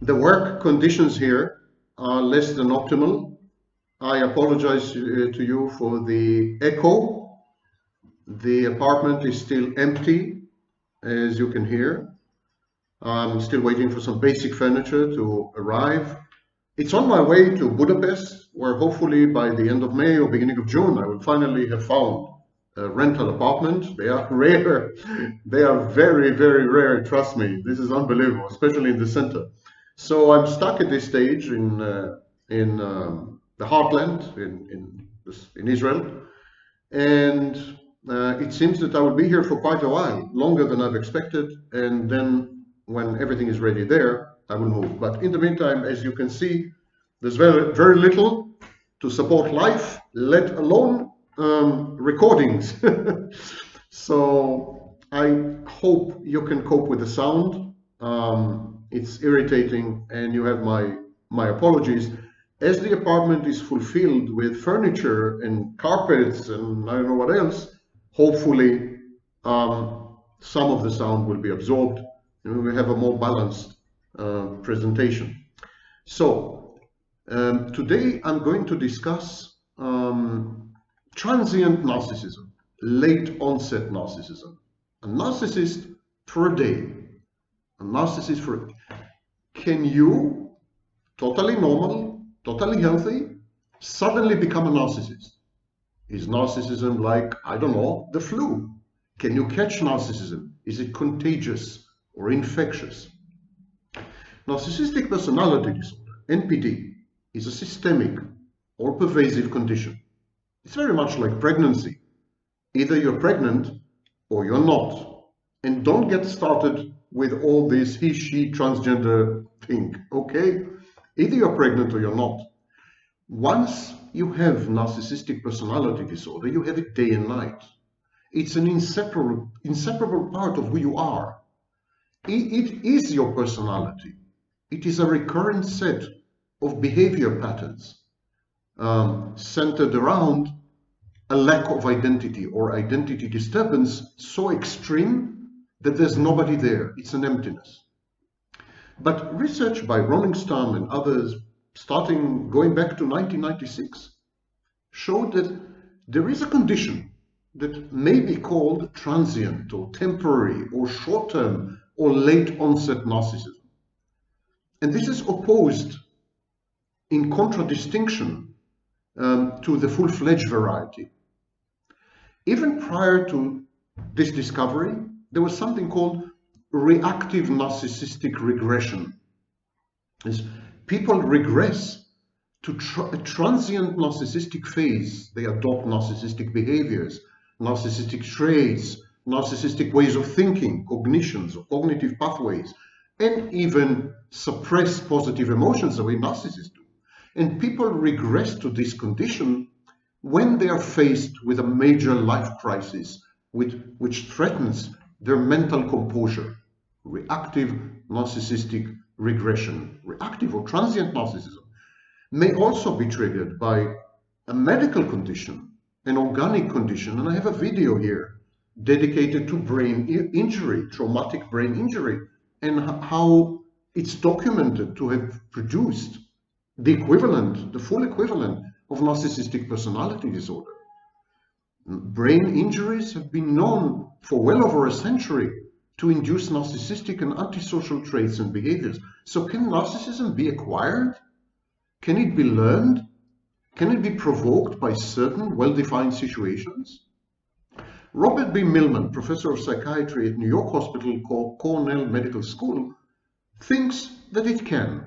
The work conditions here are less than optimal. I apologize to you for the echo. The apartment is still empty, as you can hear. I'm still waiting for some basic furniture to arrive. It's on my way to Budapest, where hopefully by the end of May or beginning of June, I will finally have found a rental apartment. They are rare. They are very, very rare. Trust me, this is unbelievable, especially in the center. So I'm stuck at this stage in the heartland in Israel, and it seems that I will be here for quite a while, longer than I've expected, and then when everything is ready there, I will move. But in the meantime, as you can see, there's very, very little to support life, let alone recordings. So I hope you can cope with the sound. It's irritating, and you have my apologies. As the apartment is fulfilled with furniture and carpets and I don't know what else, hopefully some of the sound will be absorbed and we have a more balanced presentation. So today I'm going to discuss transient narcissism, late onset narcissism. A narcissist for a day. A narcissist for a day. Can you, totally normal, totally healthy, suddenly become a narcissist? Is narcissism like, I don't know, the flu? Can you catch narcissism? Is it contagious or infectious? Narcissistic personality disorder, NPD, is a systemic or pervasive condition. It's very much like pregnancy. Either you're pregnant or you're not. And don't get started with all this he, she, transgender thing, okay? Either you're pregnant or you're not. Once you have narcissistic personality disorder, you have it day and night. It's an inseparable part of who you are. It is your personality. It is a recurrent set of behavior patterns centered around a lack of identity or identity disturbance so extreme that there's nobody there. It's an emptiness. But research by Rollingstam and others, going back to 1996, showed that there is a condition that may be called transient or temporary or short-term or late onset narcissism. And this is opposed in contradistinction to the full-fledged variety. Even prior to this discovery, there was something called reactive narcissistic regression. As people regress to a transient narcissistic phase, they adopt narcissistic behaviors, narcissistic traits, narcissistic ways of thinking, cognitions or cognitive pathways, and even suppress positive emotions the way narcissists do. And people regress to this condition when they are faced with a major life crisis which threatens their mental composure. Reactive narcissistic regression, reactive or transient narcissism, may also be triggered by a medical condition, an organic condition, and I have a video here dedicated to brain injury, traumatic brain injury, and how it's documented to have produced the equivalent, the full equivalent of narcissistic personality disorder. Brain injuries have been known for well over a century to induce narcissistic and antisocial traits and behaviors. So can narcissism be acquired? Can it be learned? Can it be provoked by certain well-defined situations? Robert B. Millman, professor of psychiatry at New York Hospital Cornell Medical School, thinks that it can.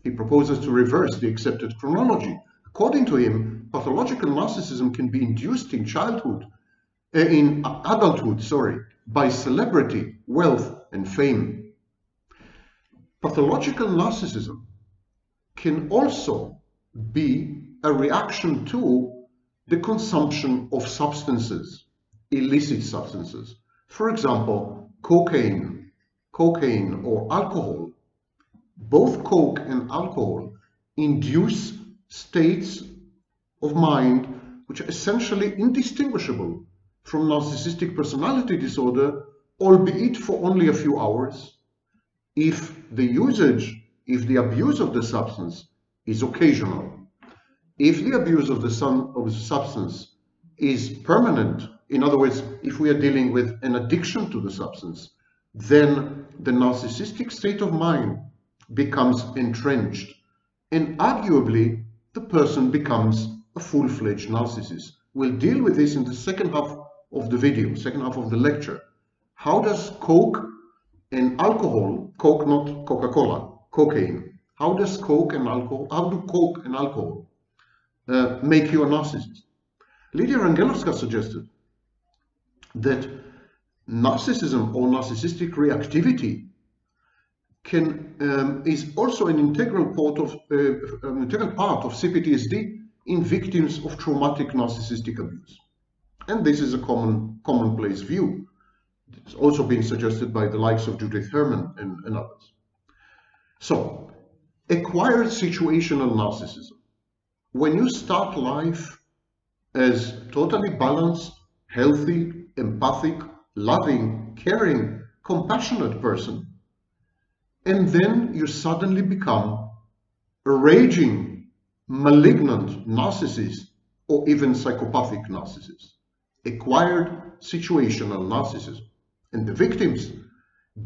He proposes to reverse the accepted chronology. According to him, pathological narcissism can be induced in adulthood, by celebrity, wealth, and fame. Pathological narcissism can also be a reaction to the consumption of substances, illicit substances. For example, cocaine or alcohol. Both coke and alcohol induce states of mind which are essentially indistinguishable from narcissistic personality disorder, albeit for only a few hours, if the usage if the abuse of the substance is occasional. If the abuse of the substance is permanent, in other words, if we are dealing with an addiction to the substance, then the narcissistic state of mind becomes entrenched, and arguably the person becomes a full-fledged narcissist. We'll deal with this in the second half of the video, second half of the lecture. How does coke and alcohol, coke not Coca-Cola, cocaine, how do coke and alcohol make you a narcissist? Lydia Rangelowska suggested that narcissism or narcissistic reactivity is also an integral part of CPTSD in victims of traumatic narcissistic abuse. And this is a commonplace view. It's also been suggested by the likes of Judith Herman and others. So, acquired situational narcissism. When you start life as totally balanced, healthy, empathic, loving, caring, compassionate person, and then you suddenly become a raging, malignant narcissist or even psychopathic narcissist. Acquired situational narcissism. And the victims,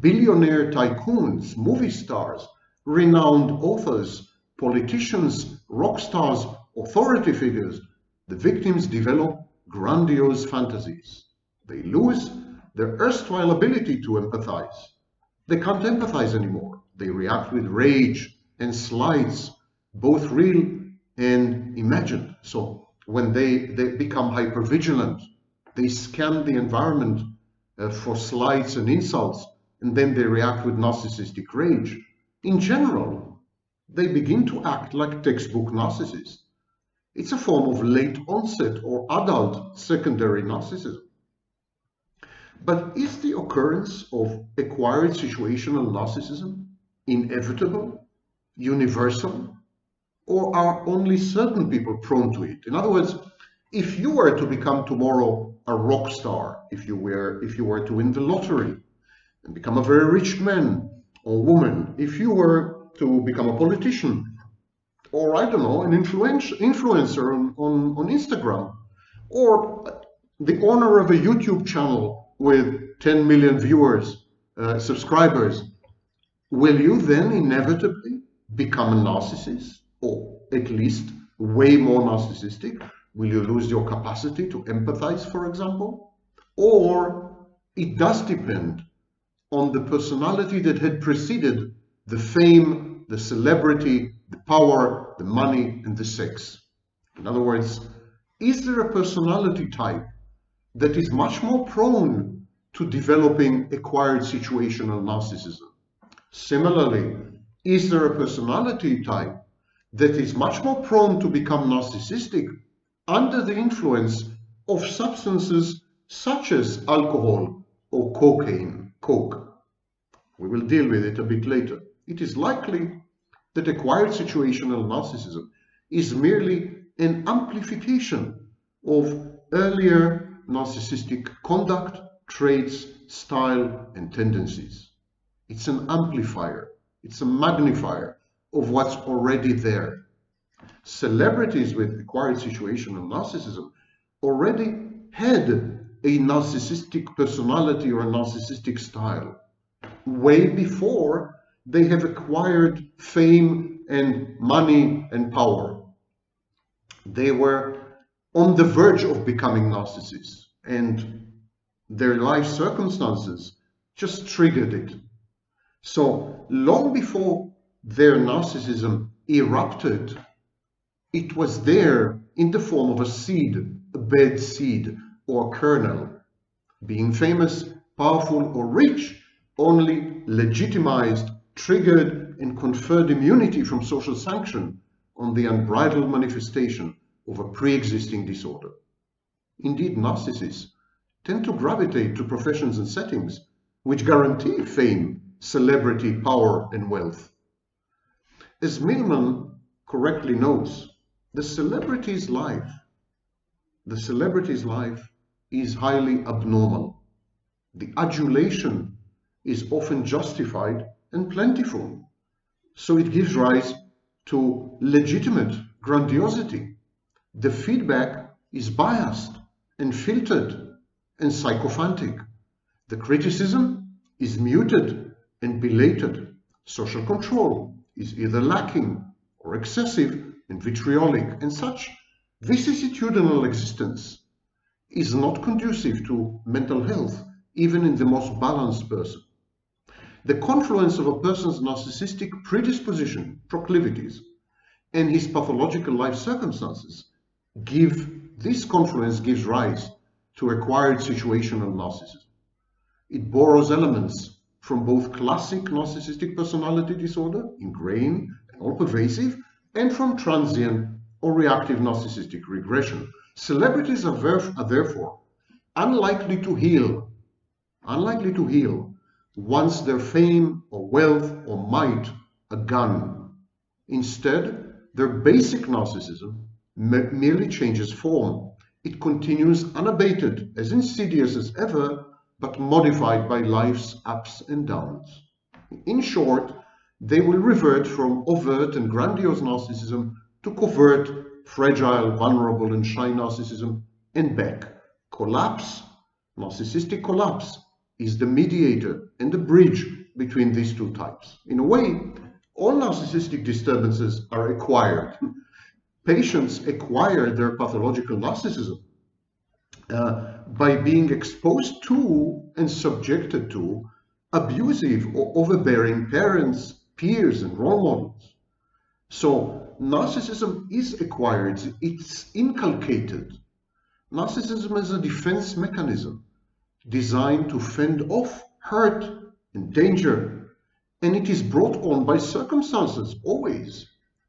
billionaire tycoons, movie stars, renowned authors, politicians, rock stars, authority figures, the victims develop grandiose fantasies. They lose their erstwhile ability to empathize. They can't empathize anymore. They react with rage and slights, both real and imagined. So when they become hypervigilant, they scan the environment for slights and insults, and then they react with narcissistic rage. In general, they begin to act like textbook narcissists. It's a form of late onset or adult secondary narcissism. But is the occurrence of acquired situational narcissism inevitable, universal, or are only certain people prone to it? In other words, if you were to become tomorrow a rock star, if you were to win the lottery and become a very rich man or woman, if you were to become a politician, or I don't know, an influencer on Instagram, or the owner of a YouTube channel with 10 million viewers, subscribers, will you then inevitably become a narcissist, or at least way more narcissistic? Will you lose your capacity to empathize, for example? Or it does depend on the personality that had preceded the fame, the celebrity, the power, the money, and the sex. In other words, is there a personality type that is much more prone to developing acquired situational narcissism? Similarly, is there a personality type that is much more prone to become narcissistic under the influence of substances such as alcohol or coke? We will deal with it a bit later. It is likely that acquired situational narcissism is merely an amplification of earlier narcissistic conduct, traits, style, and tendencies. It's an amplifier, it's a magnifier of what's already there. Celebrities with acquired situational narcissism already had a narcissistic personality or a narcissistic style way before they have acquired fame and money and power. They were on the verge of becoming narcissists, and their life circumstances just triggered it. So long before their narcissism erupted, it was there in the form of a seed, a bad seed or kernel. Being famous, powerful, or rich only legitimized, triggered, and conferred immunity from social sanction on the unbridled manifestation of a pre-existing disorder. Indeed, narcissists tend to gravitate to professions and settings which guarantee fame, celebrity, power, and wealth. As Millman correctly notes, the celebrity's life is highly abnormal. The adulation is often justified and plentiful. So it gives rise to legitimate grandiosity. The feedback is biased and filtered and sycophantic. The criticism is muted and belated. Social control is either lacking or excessive and vitriolic, and such vicissitudinal existence is not conducive to mental health, even in the most balanced person. The confluence of a person's narcissistic predisposition, proclivities, and his pathological life circumstances this confluence gives rise to acquired situational narcissism. It borrows elements from both classic narcissistic personality disorder, ingrained and all-pervasive, and from transient or reactive narcissistic regression. Celebrities are therefore unlikely to heal once their fame or wealth or might are gone. Instead, their basic narcissism merely changes form. It continues unabated, as insidious as ever, but modified by life's ups and downs. In short, they will revert from overt and grandiose narcissism to covert, fragile, vulnerable, and shy narcissism, and back. Narcissistic collapse, is the mediator and the bridge between these two types. In a way, all narcissistic disturbances are acquired. Patients acquire their pathological narcissism by being exposed to and subjected to abusive or overbearing parents, peers, and role models. So narcissism is acquired, it's inculcated. Narcissism is a defense mechanism designed to fend off hurt and danger, and it is brought on by circumstances always,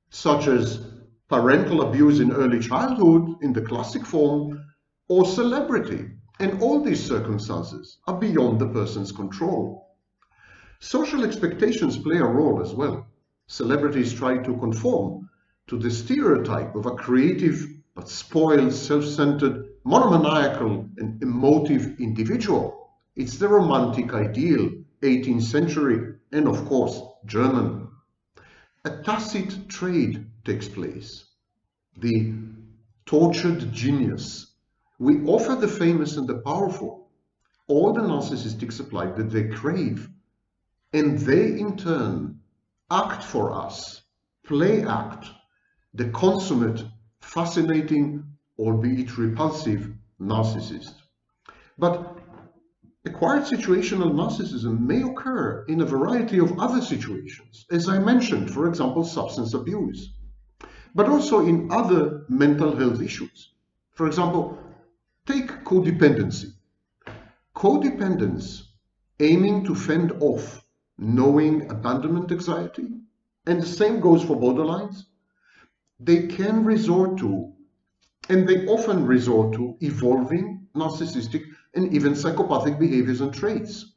such as parental abuse in early childhood in the classic form, or celebrity, and all these circumstances are beyond the person's control. Social expectations play a role as well. Celebrities try to conform to the stereotype of a creative but spoiled, self-centered, monomaniacal and emotive individual. It's the romantic ideal, 18th century, and of course, German. A tacit trade takes place. The tortured genius. We offer the famous and the powerful all the narcissistic supply that they crave, and they in turn act for us, play act, the consummate, fascinating, albeit repulsive, narcissist. But acquired situational narcissism may occur in a variety of other situations, as I mentioned, for example, substance abuse, but also in other mental health issues. For example, take codependency. Codependence aiming to fend off knowing abandonment anxiety, and the same goes for borderlines. They can resort to, and they often resort to, evolving narcissistic and even psychopathic behaviors and traits.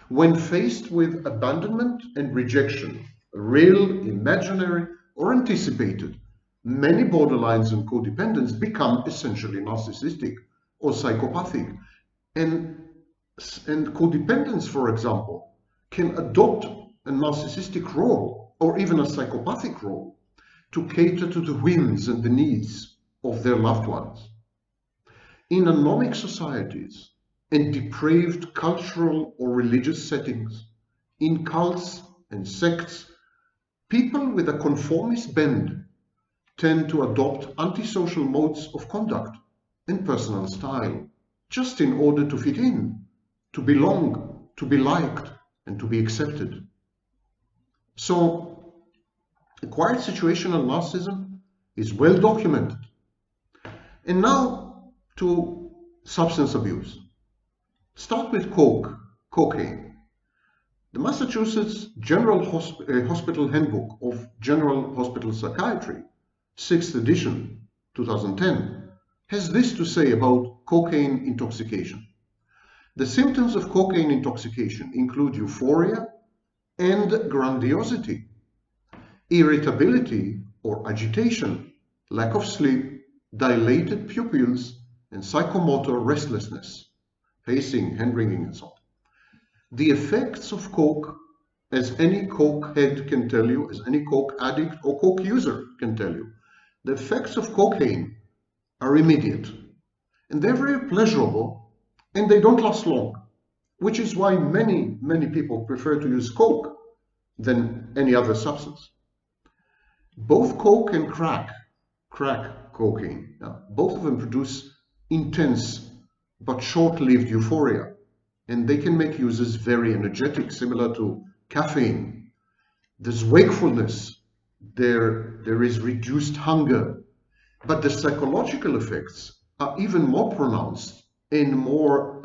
When faced with abandonment and rejection, real, imaginary, or anticipated, many borderlines and codependents become essentially narcissistic or psychopathic. And codependents, for example, can adopt a narcissistic role or even a psychopathic role to cater to the whims and the needs of their loved ones. In anomic societies and depraved cultural or religious settings, in cults and sects, people with a conformist bend tend to adopt antisocial modes of conduct and personal style, just in order to fit in, to belong, to be liked, and to be accepted. So, acquired situational narcissism is well documented. And now to substance abuse. Start with cocaine. The Massachusetts General Hospital Handbook of General Hospital Psychiatry, 6th edition, 2010, has this to say about cocaine intoxication. The symptoms of cocaine intoxication include euphoria and grandiosity, irritability or agitation, lack of sleep, dilated pupils, and psychomotor restlessness, pacing, hand-wringing, and so on. The effects of coke as any coke head can tell you, as any coke addict or coke user can tell you, the effects of cocaine are immediate, and they're very pleasurable, and they don't last long, which is why many people prefer to use coke than any other substance. Both coke and crack cocaine, both of them produce intense but short-lived euphoria, and they can make users very energetic, similar to caffeine. There's wakefulness, there is reduced hunger, but the psychological effects are even more pronounced and more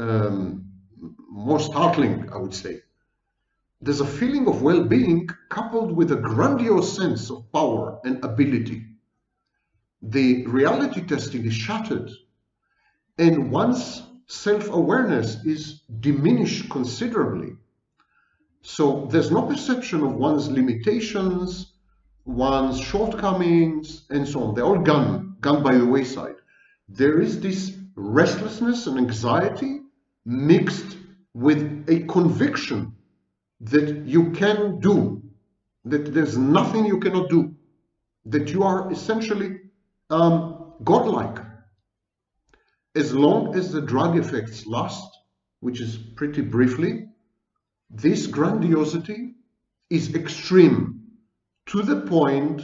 startling, I would say. There's a feeling of well-being coupled with a grandiose sense of power and ability. The reality testing is shattered, and one's self-awareness is diminished considerably. So there's no perception of one's limitations, one's shortcomings, and so on. They're all gone by the wayside. There is this restlessness and anxiety mixed with a conviction that you can do, that there's nothing you cannot do, that you are essentially godlike. As long as the drug effects last, which is pretty briefly, this grandiosity is extreme to the point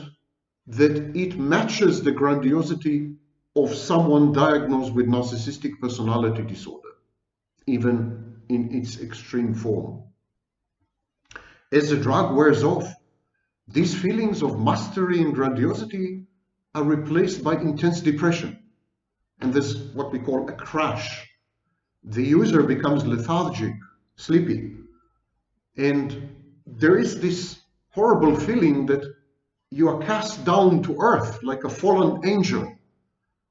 that it matches the grandiosity of someone diagnosed with narcissistic personality disorder, even in its extreme form. As the drug wears off, these feelings of mastery and grandiosity are replaced by intense depression. And this is what we call a crash. The user becomes lethargic, sleepy. And there is this horrible feeling that you are cast down to earth like a fallen angel.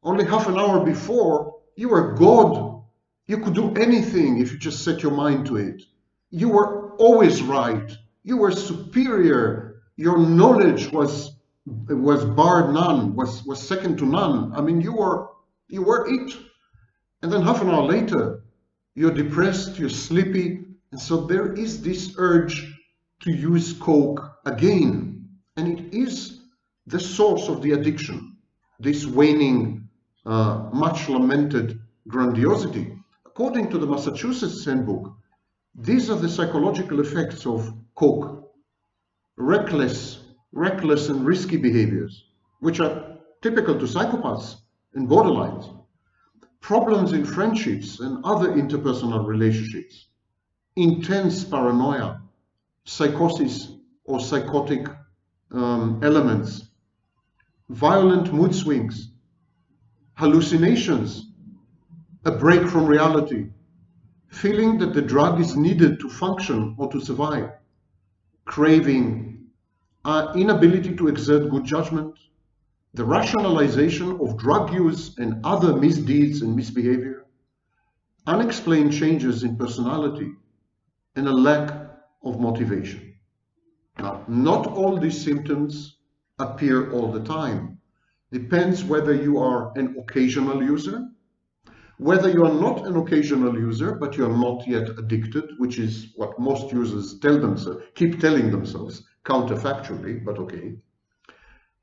Only half an hour before, you were God. You could do anything if you just set your mind to it. You were always right. You were superior. Your knowledge was bar none, was second to none. I mean, you were it. And then half an hour later, you're depressed, you're sleepy. And so there is this urge to use coke again. And it is the source of the addiction, this waning, much lamented grandiosity. According to the Massachusetts Handbook, these are the psychological effects of coke. Reckless and risky behaviors, which are typical to psychopaths and borderlines. Problems in friendships and other interpersonal relationships. Intense paranoia, psychosis or psychotic elements. Violent mood swings. Hallucinations. A break from reality. Feeling that the drug is needed to function or to survive. Craving. Inability to exert good judgment, the rationalization of drug use and other misdeeds and misbehavior, unexplained changes in personality, and a lack of motivation. Now, not all these symptoms appear all the time. Depends whether you are an occasional user, whether you are not an occasional user, but you are not yet addicted, which is what most users tell themselves, keep telling themselves, counterfactually, but okay.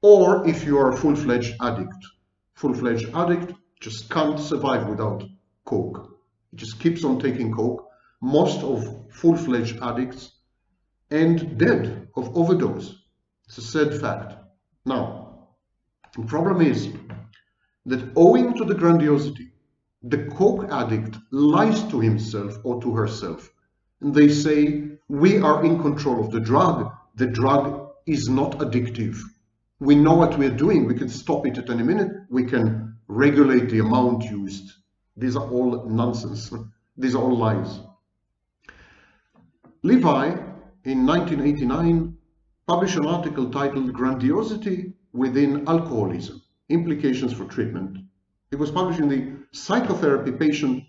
Or if you are a full-fledged addict. Full-fledged addict just can't survive without coke. He just keeps on taking coke. Most of full-fledged addicts end dead of overdose. It's a sad fact. Now, the problem is that owing to the grandiosity, the coke addict lies to himself or to herself. And they say, we are in control of the drug. The drug is not addictive. We know what we're doing. We can stop it at any minute. We can regulate the amount used. These are all nonsense. These are all lies. Levi, in 1989, published an article titled Grandiosity Within Alcoholism, Implications for Treatment. It was published in the Psychotherapy Patient,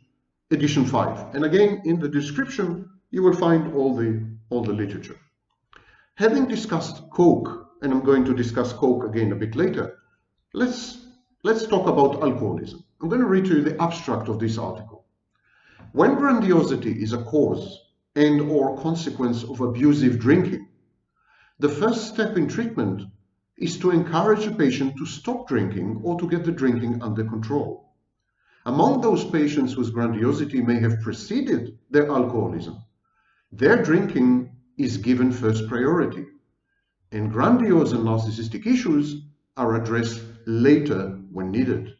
edition 5. And again, in the description, you will find all the literature. Having discussed coke, and I'm going to discuss coke again a bit later, let's talk about alcoholism. I'm going to read to you the abstract of this article. When grandiosity is a cause and or consequence of abusive drinking. The first step in treatment is to encourage a patient to stop drinking or to get the drinking under control. Among those patients whose grandiosity may have preceded their alcoholism, their drinking is given first priority, and grandiose and narcissistic issues are addressed later when needed.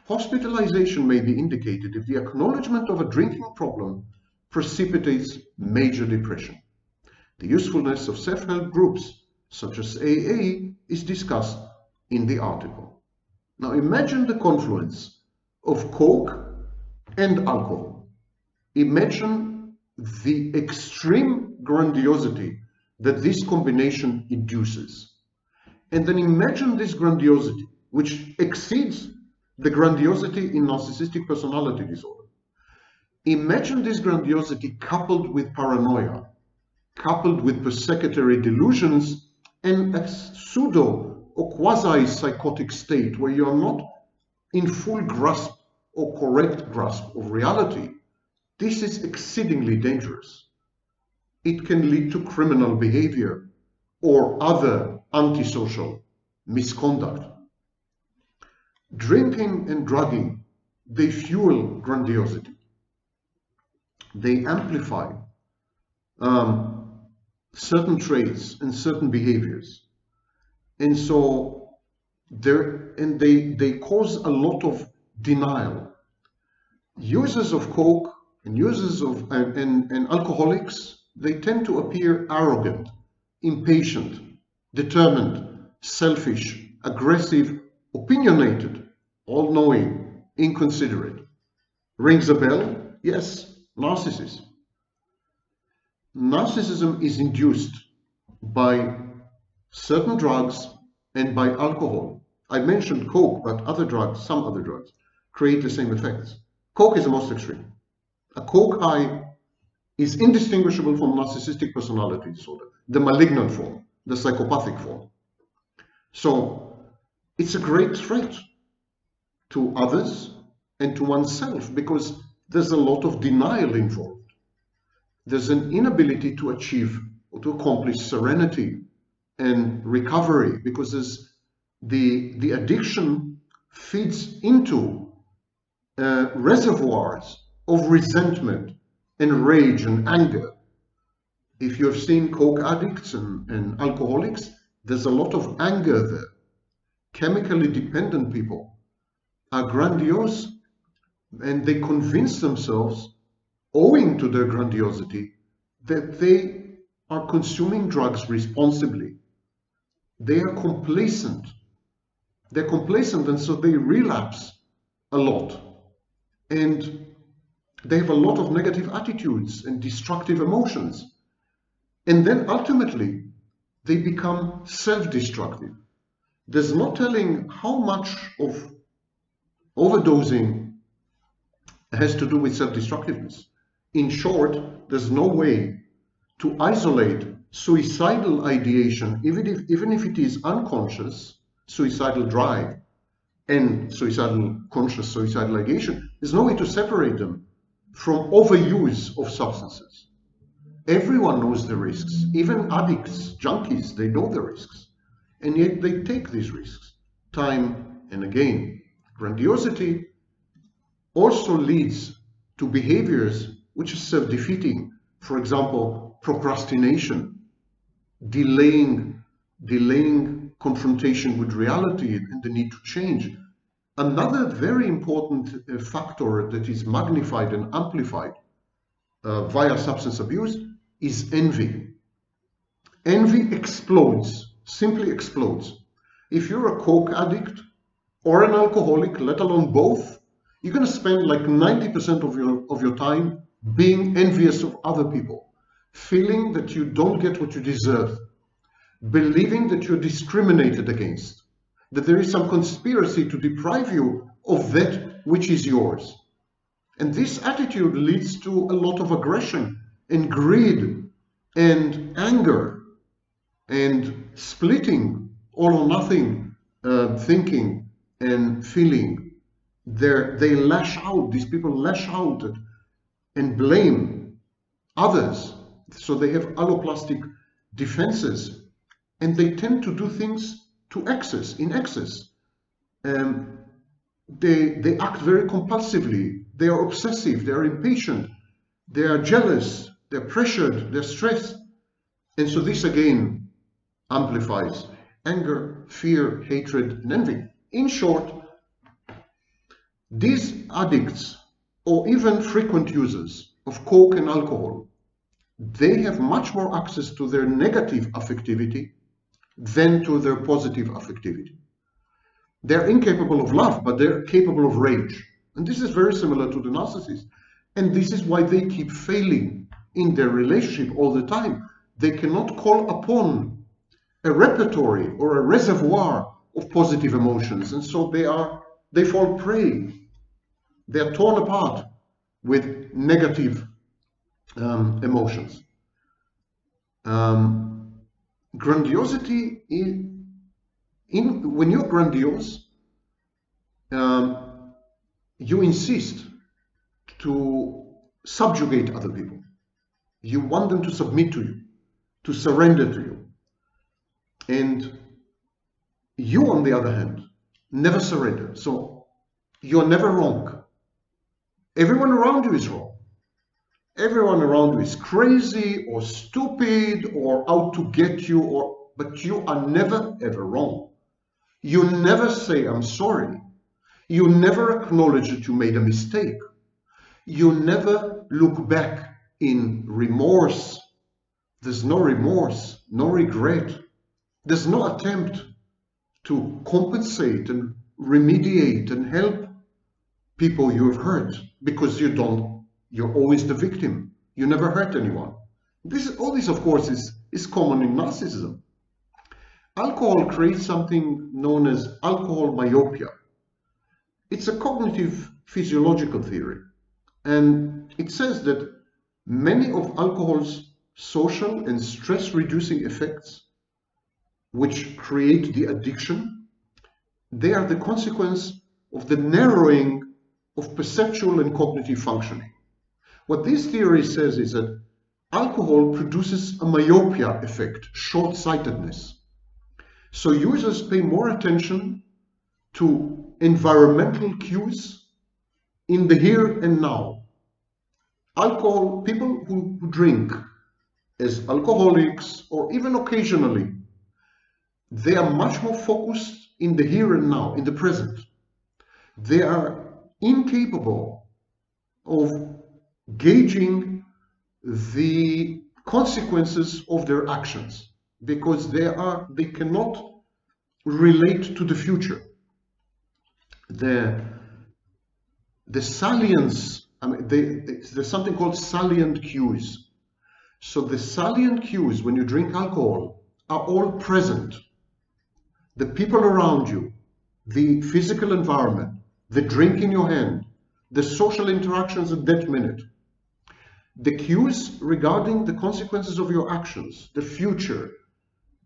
Hospitalization may be indicated if the acknowledgement of a drinking problem precipitates major depression. The usefulness of self-help groups such as AA is discussed in the article. Now imagine the confluence of coke and alcohol. Imagine the extreme grandiosity that this combination induces. And then imagine this grandiosity, which exceeds the grandiosity in narcissistic personality disorder. Imagine this grandiosity coupled with paranoia, coupled with persecutory delusions, and a pseudo or quasi-psychotic state where you are not in full grasp or correct grasp of reality. This is exceedingly dangerous. It can lead to criminal behavior or other antisocial misconduct. Drinking and drugging, they fuel grandiosity. They amplify certain traits and certain behaviors. And so they cause a lot of denial. Users of coke and users of and alcoholics, they tend to appear arrogant, impatient, determined, selfish, aggressive, opinionated, all-knowing, inconsiderate. Rings a bell? Yes, narcissism. Narcissism is induced by certain drugs and by alcohol. I mentioned coke, but other drugs, some other drugs, create the same effects. Coke is the most extreme. A coke high is indistinguishable from narcissistic personality disorder, the malignant form, the psychopathic form. So it's a great threat to others and to oneself because there's a lot of denial involved. There's an inability to achieve or to accomplish serenity and recovery because there's the addiction feeds into reservoirs of resentment and rage and anger. If you have seen coke addicts and alcoholics, there's a lot of anger there. Chemically dependent people are grandiose and they convince themselves, owing to their grandiosity, that they are consuming drugs responsibly. They are complacent. They're complacent, and so they relapse a lot. And they have a lot of negative attitudes and destructive emotions. And then ultimately, they become self-destructive. There's no telling how much of overdosing has to do with self-destructiveness. In short, there's no way to isolate suicidal ideation, even if it is unconscious, suicidal drive, and conscious suicidal ideation. There's no way to separate them from overuse of substances. Everyone knows the risks, even addicts, junkies, they know the risks. And yet they take these risks time and again. Grandiosity also leads to behaviors which are self-defeating. For example, procrastination, delaying confrontation with reality and the need to change. Another very important factor that is magnified and amplified via substance abuse is envy. Envy explodes, simply explodes. If you're a coke addict or an alcoholic, let alone both, you're going to spend like 90% of your time being envious of other people, feeling that you don't get what you deserve, believing that you're discriminated against, that there is some conspiracy to deprive you of that which is yours. And this attitude leads to a lot of aggression and greed and anger and splitting, all or nothing thinking and feeling. They lash out, these people lash out and blame others. So they have alloplastic defenses, and they tend to do things to excess, in excess. They act very compulsively. They are obsessive. They are impatient. They are jealous. They're pressured. They're stressed. And so this again amplifies anger, fear, hatred, and envy. In short, these addicts, or even frequent users of coke and alcohol, they have much more access to their negative affectivity than to their positive affectivity. They're incapable of love, but they're capable of rage. And this is very similar to the narcissist. And this is why they keep failing in their relationship all the time. They cannot call upon a repertory or a reservoir of positive emotions. And so they fall prey. They are torn apart with negative emotions. Grandiosity when you're grandiose, you insist to subjugate other people. You want them to submit to you, to surrender to you. And you, on the other hand, never surrender. So you're never wrong. Everyone around you is wrong. Everyone around you is crazy or stupid or out to get you, but you are never ever wrong. You never say, I'm sorry. You never acknowledge that you made a mistake. You never look back in remorse. There's no remorse, no regret. There's no attempt to compensate and remediate and help people you have hurt, because you're always the victim. You never hurt anyone. All this, of course, is common in narcissism. Alcohol creates something known as alcohol myopia. It's a cognitive physiological theory, and it says that many of alcohol's social and stress-reducing effects, which create the addiction, they are the consequence of the narrowing of perceptual and cognitive functioning. What this theory says is that alcohol produces a myopia effect, short-sightedness. So users pay more attention to environmental cues in the here and now. People who drink as alcoholics, or even occasionally, they are much more focused in the here and now, in the present. They are incapable of gauging the consequences of their actions, because they cannot relate to the future. The salience, there's something called salient cues. So the salient cues when you drink alcohol are all present. The people around you, the physical environment, the drink in your hand, the social interactions at that minute, the cues regarding the consequences of your actions, the future,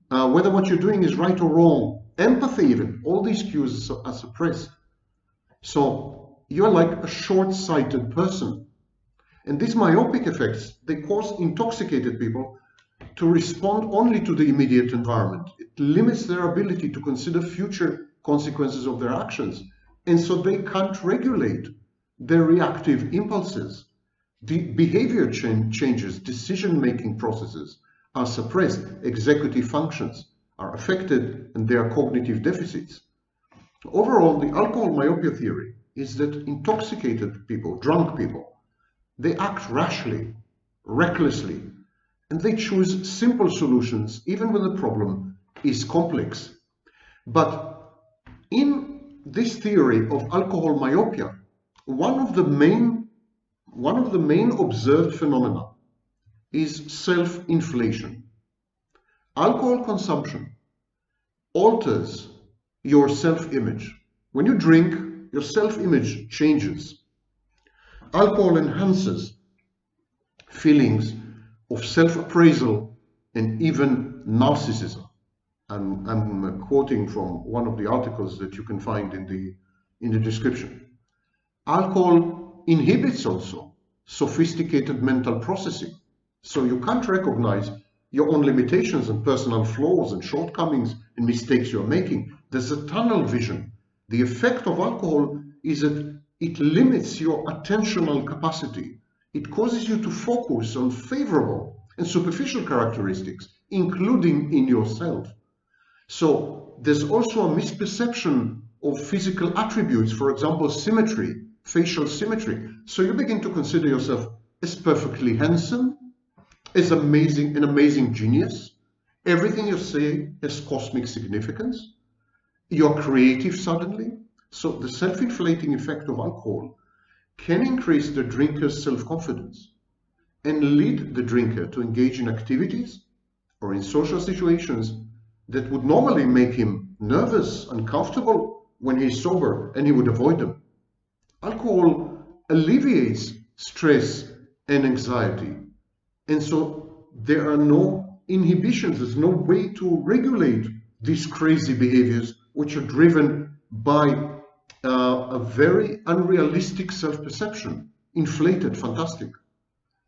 whether what you're doing is right or wrong, empathy even, all these cues are suppressed. So you're like a short-sighted person. And these myopic effects, they cause intoxicated people to respond only to the immediate environment. It limits their ability to consider future consequences of their actions. And so they can't regulate their reactive impulses. The behavior changes, decision-making processes are suppressed, executive functions are affected, and there are cognitive deficits. Overall, the alcohol myopia theory is that intoxicated people, drunk people, they act rashly, recklessly, and they choose simple solutions even when the problem is complex. But in this theory of alcohol myopia, one of the main observed phenomena is self-inflation. Alcohol consumption alters your self-image. When you drink, your self-image changes. Alcohol enhances feelings of self-appraisal and even narcissism. I'm quoting from one of the articles that you can find in the description. Alcohol inhibits also sophisticated mental processing. So you can't recognize your own limitations and personal flaws and shortcomings and mistakes you're making. There's a tunnel vision. The effect of alcohol is that it limits your attentional capacity. It causes you to focus on favorable and superficial characteristics, including in yourself. So there's also a misperception of physical attributes, for example, symmetry, facial symmetry. So you begin to consider yourself as perfectly handsome, as an amazing genius. Everything you say has cosmic significance. You're creative suddenly. So the self-inflating effect of alcohol can increase the drinker's self-confidence and lead the drinker to engage in activities or in social situations that would normally make him nervous, uncomfortable when he's sober, and he would avoid them. Alcohol alleviates stress and anxiety, and so there are no inhibitions. There's no way to regulate these crazy behaviors, which are driven by a very unrealistic self-perception, inflated, fantastic.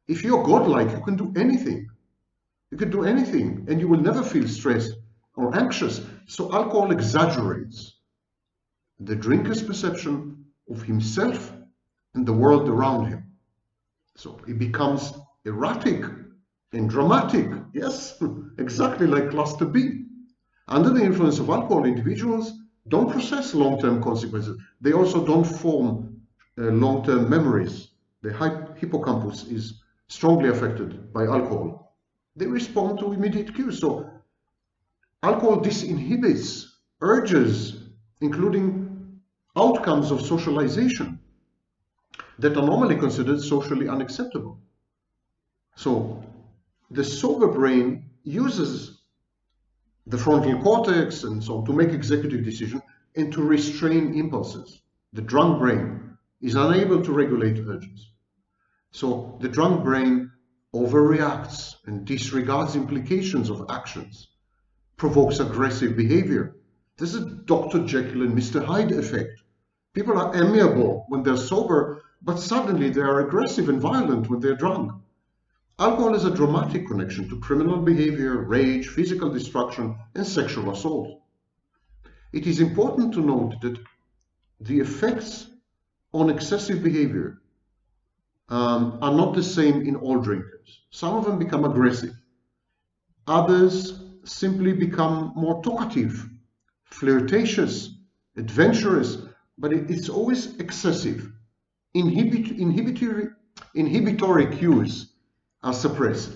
If you're godlike, you can do anything. You can do anything, and you will never feel stressed or anxious. So alcohol exaggerates the drinker's perception of himself and the world around him. So he becomes erratic and dramatic. Yes, exactly like cluster B. Under the influence of alcohol, individuals don't process long-term consequences. They also don't form long-term memories. The hippocampus is strongly affected by alcohol. They respond to immediate cues. So alcohol disinhibits urges, including outcomes of socialization that are normally considered socially unacceptable. So the sober brain uses the frontal cortex and so on to make executive decisions and to restrain impulses. The drunk brain is unable to regulate urges. So the drunk brain overreacts and disregards implications of actions, provokes aggressive behavior. This is Dr. Jekyll and Mr. Hyde effect. People are amiable when they're sober, but suddenly they are aggressive and violent when they're drunk. Alcohol has a dramatic connection to criminal behavior, rage, physical destruction, and sexual assault. It is important to note that the effects on excessive behavior are not the same in all drinkers. Some of them become aggressive. Others simply become more talkative, flirtatious, adventurous, but it's always excessive. Inhibitory cues are suppressed.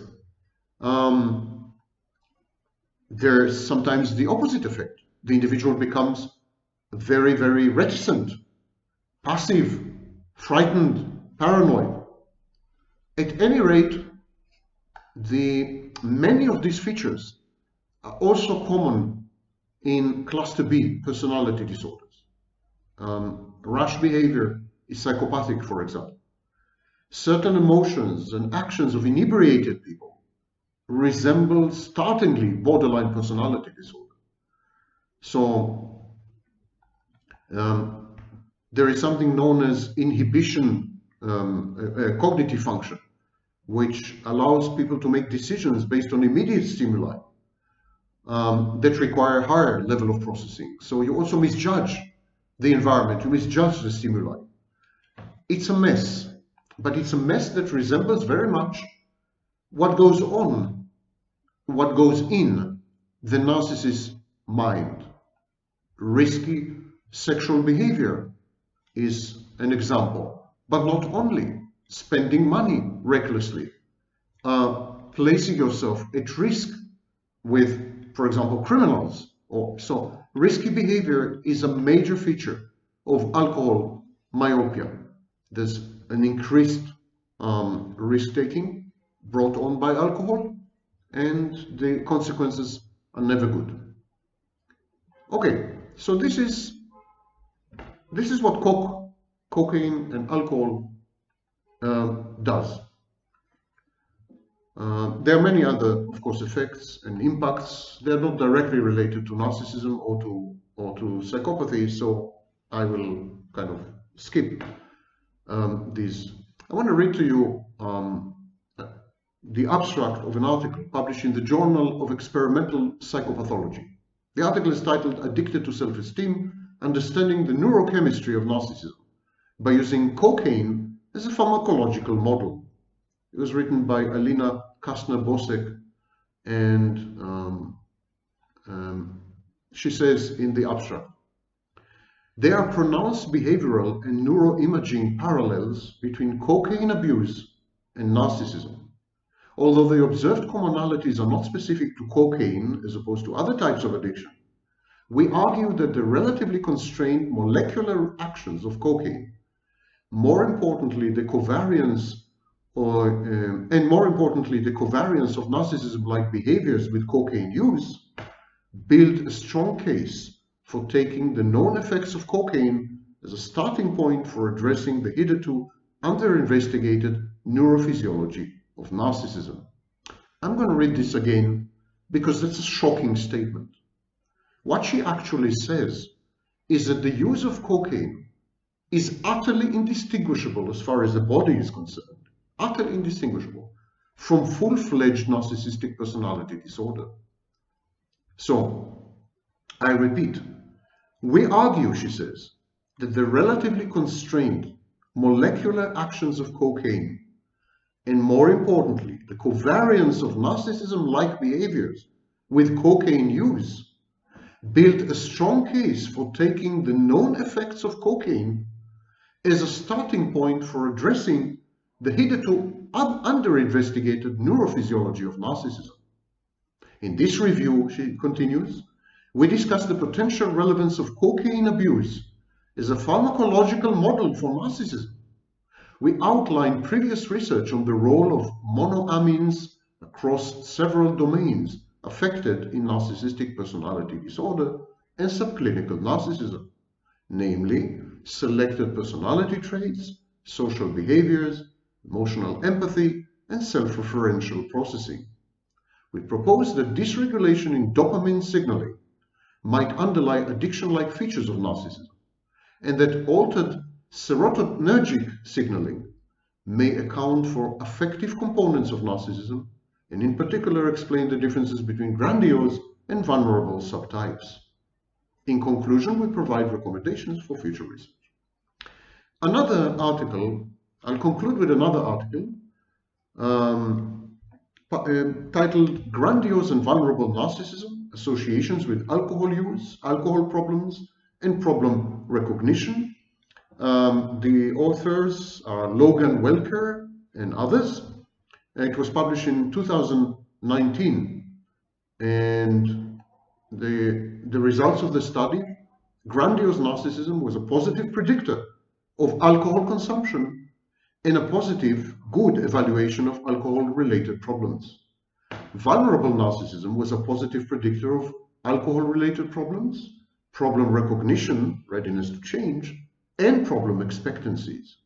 There's sometimes the opposite effect. The individual becomes very, very reticent, passive, frightened, paranoid. At any rate, many of these features are also common in cluster B personality disorders. Rash behavior is psychopathic, for example. Certain emotions and actions of inebriated people resemble startlingly borderline personality disorder. So there is something known as inhibition, cognitive function, which allows people to make decisions based on immediate stimuli that require higher level of processing. So you also misjudge the environment, you misjudge the stimuli. It's a mess, but it's a mess that resembles very much what goes on, what goes in the narcissist's mind. Risky sexual behavior is an example, but not only. Spending money recklessly, placing yourself at risk with, for example, criminals. So risky behavior is a major feature of alcohol myopia. There's an increased risk-taking brought on by alcohol, and the consequences are never good. Okay, so this is what cocaine and alcohol does. There are many other, of course, effects and impacts. They're not directly related to narcissism or to psychopathy, so I will kind of skip these. I want to read to you the abstract of an article published in the Journal of Experimental Psychopathology. The article is titled Addicted to Self-Esteem, Understanding the Neurochemistry of Narcissism by using cocaine as a pharmacological model. It was written by Alina Kastner-Bosek, and she says in the abstract, there are pronounced behavioral and neuroimaging parallels between cocaine abuse and narcissism. Although the observed commonalities are not specific to cocaine as opposed to other types of addiction, we argue that the relatively constrained molecular actions of cocaine, more importantly the covariance of narcissism-like behaviors with cocaine use, build a strong case for taking the known effects of cocaine as a starting point for addressing the hitherto under-investigated neurophysiology of narcissism. I'm going to read this again because that's a shocking statement. What she actually says is that the use of cocaine is utterly indistinguishable as far as the body is concerned, utterly indistinguishable from full-fledged narcissistic personality disorder. So, I repeat, we argue, she says, that the relatively constrained molecular actions of cocaine, and more importantly, the covariance of narcissism-like behaviors with cocaine use, built a strong case for taking the known effects of cocaine as a starting point for addressing the hitherto under-investigated neurophysiology of narcissism. In this review, she continues, we discuss the potential relevance of cocaine abuse as a pharmacological model for narcissism. We outline previous research on the role of monoamines across several domains affected in narcissistic personality disorder and subclinical narcissism, namely selected personality traits, social behaviors, emotional empathy, and self-referential processing. We propose that dysregulation in dopamine signaling might underlie addiction-like features of narcissism, and that altered serotonergic signaling may account for affective components of narcissism, and in particular explain the differences between grandiose and vulnerable subtypes. In conclusion, we provide recommendations for future research. Another article, I'll conclude with another article titled Grandiose and Vulnerable Narcissism, Associations with Alcohol Use, Alcohol Problems, and Problem Recognition. The authors are Logan, Welker, and others. It was published in 2019, and the results of the study, grandiose narcissism was a positive predictor of alcohol consumption and a positive, good evaluation of alcohol-related problems. Vulnerable narcissism was a positive predictor of alcohol-related problems, problem recognition, readiness to change, and problem expectancies.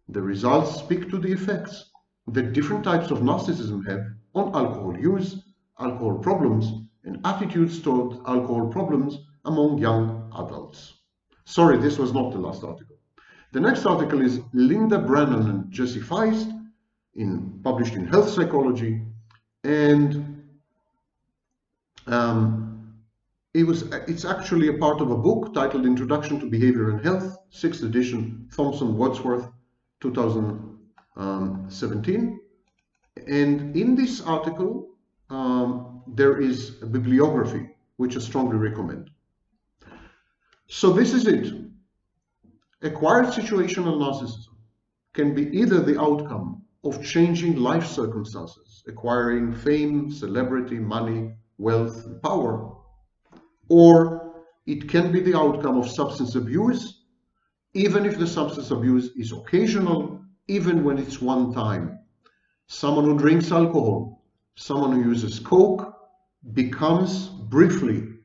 The results speak to the effects that different types of narcissism have on alcohol use, alcohol problems, and attitudes toward alcohol problems among young adults. Sorry, this was not the last article. The next article is Linda Brannon and Jesse Feist, published in Health Psychology, and it's actually a part of a book titled Introduction to Behavior and Health, 6th edition, Thomson Wadsworth, 2017. And in this article, there is a bibliography, which I strongly recommend. So this is it. Acquired situational narcissism can be either the outcome of changing life circumstances, acquiring fame, celebrity, money, wealth, and power, or it can be the outcome of substance abuse, even if the substance abuse is occasional, even when it's one time. Someone who drinks alcohol, someone who uses coke, becomes briefly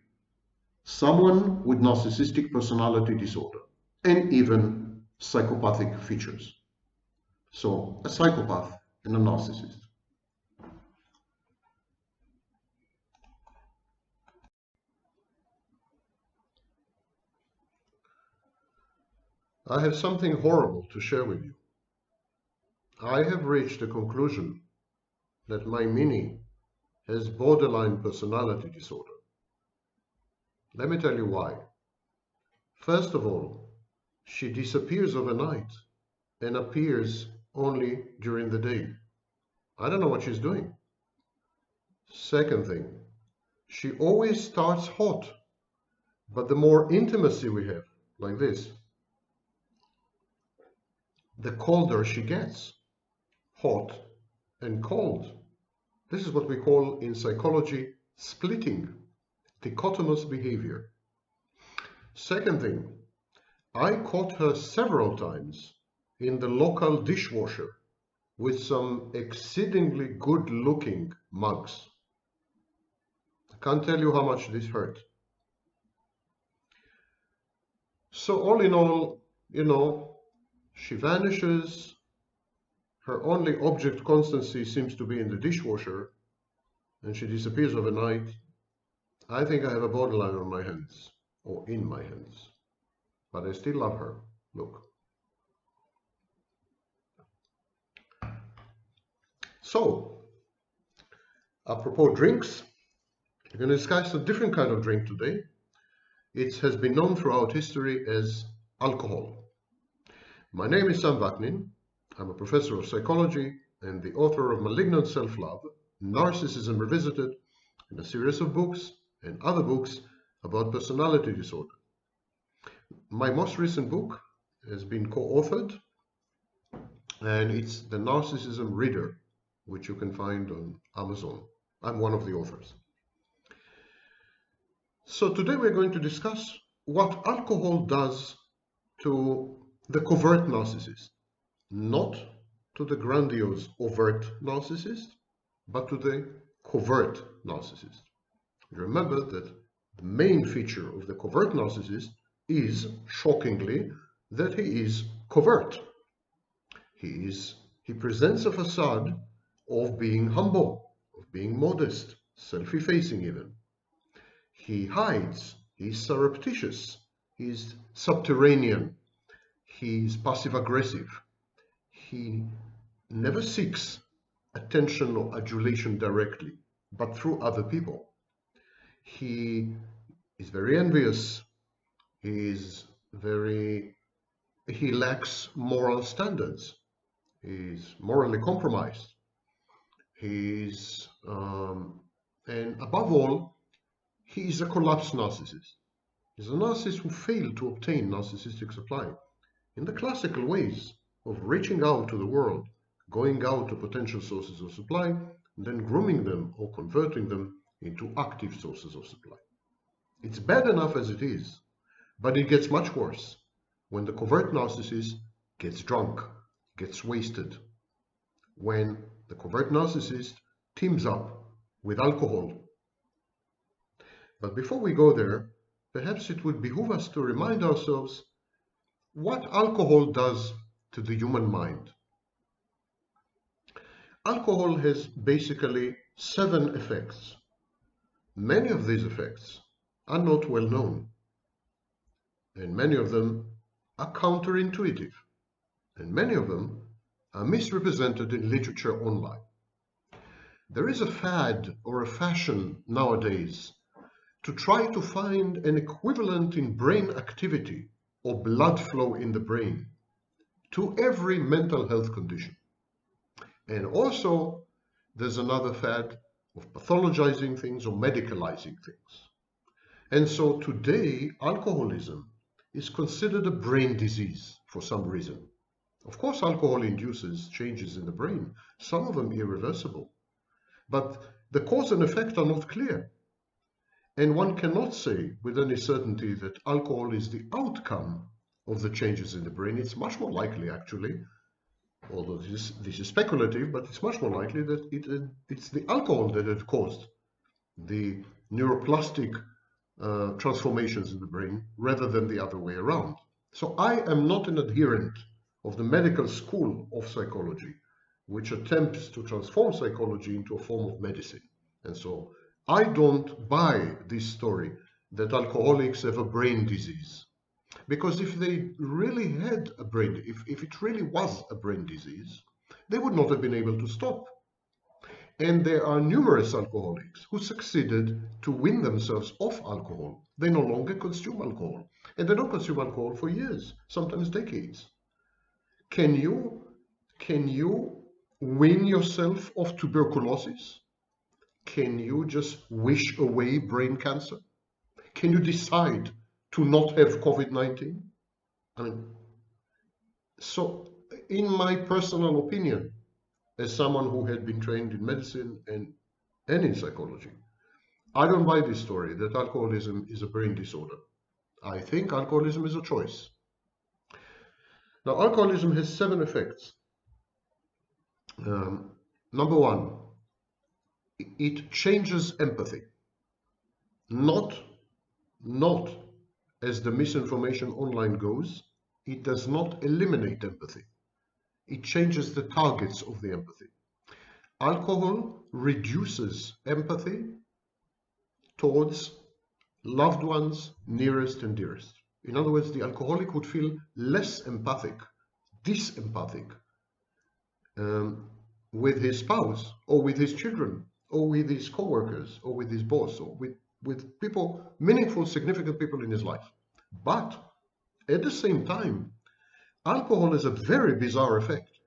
someone with narcissistic personality disorder and even psychopathic features. So a psychopath and a narcissist. I have something horrible to share with you. I have reached a conclusion that my Mini has borderline personality disorder. Let me tell you why. First of all, she disappears overnight and appears only during the day. I don't know what she's doing. Second thing, she always starts hot, but the more intimacy we have, like this, the colder she gets. Hot and cold. This is what we call in psychology splitting, dichotomous behavior. Second thing, I caught her several times in the local dishwasher with some exceedingly good-looking mugs. I can't tell you how much this hurt. So all in all, she vanishes. Her only object constancy seems to be in the dishwasher, and she disappears overnight. I think I have a borderline on my hands, or in my hands. But I still love her. Look. So, apropos drinks, we're going to discuss a different kind of drink today. It has been known throughout history as alcohol. My name is Sam Vaknin. I'm a professor of psychology and the author of Malignant Self-Love, Narcissism Revisited, and a series of books and other books about personality disorder. My most recent book has been co-authored, and it's The Narcissism Reader, which you can find on Amazon. I'm one of the authors. So today we're going to discuss what alcohol does to the covert narcissist, not to the grandiose overt narcissist, but to the covert narcissist. Remember that the main feature of the covert narcissist is, shockingly, that he is covert. He presents a facade of being humble, of being modest, self-effacing even. He hides, he's surreptitious, he's subterranean, he's passive-aggressive. He never seeks attention or adulation directly, but through other people. He is very envious. He lacks moral standards. He's morally compromised. And above all, he is a collapsed narcissist. He's a narcissist who failed to obtain narcissistic supply in the classical ways of reaching out to the world, going out to potential sources of supply, and then grooming them or converting them into active sources of supply. It's bad enough as it is, but it gets much worse when the covert narcissist gets drunk, gets wasted, when the covert narcissist teams up with alcohol. But before we go there, perhaps it would behoove us to remind ourselves what alcohol does to the human mind. Alcohol has basically 7 effects. Many of these effects are not well known, and many of them are counterintuitive, and many of them are misrepresented in literature online. There is a fad or a fashion nowadays to try to find an equivalent in brain activity or blood flow in the brain to every mental health condition. And also, there's another fad of pathologizing things or medicalizing things. And so today, alcoholism is considered a brain disease for some reason. Of course, alcohol induces changes in the brain, some of them irreversible. But the cause and effect are not clear. And one cannot say with any certainty that alcohol is the outcome of the changes in the brain. It's much more likely, actually, although this is speculative, but it's much more likely that it's the alcohol that had caused the neuroplastic transformations in the brain rather than the other way around. So I am not an adherent of the medical school of psychology, which attempts to transform psychology into a form of medicine. And so I don't buy this story that alcoholics have a brain disease. Because if they really had a brain, if it really was a brain disease, they would not have been able to stop. And there are numerous alcoholics who succeeded to win themselves off alcohol. They no longer consume alcohol. And they don't consume alcohol for years, sometimes decades. Can you win yourself of tuberculosis? Can you just wish away brain cancer? Can you decide to not have COVID-19? I mean, so in my personal opinion, as someone who had been trained in medicine and in psychology, I don't buy this story that alcoholism is a brain disorder. I think alcoholism is a choice. Now, alcoholism has 7 effects. Number 1, it changes empathy. Not as the misinformation online goes, it does not eliminate empathy. It changes the targets of the empathy. Alcohol reduces empathy towards loved ones, nearest and dearest. In other words, the alcoholic would feel less empathic, disempathic, with his spouse, or with his children, or with his co-workers, or with his boss, or with people, meaningful, significant people in his life. But at the same time, alcohol has a very bizarre effect.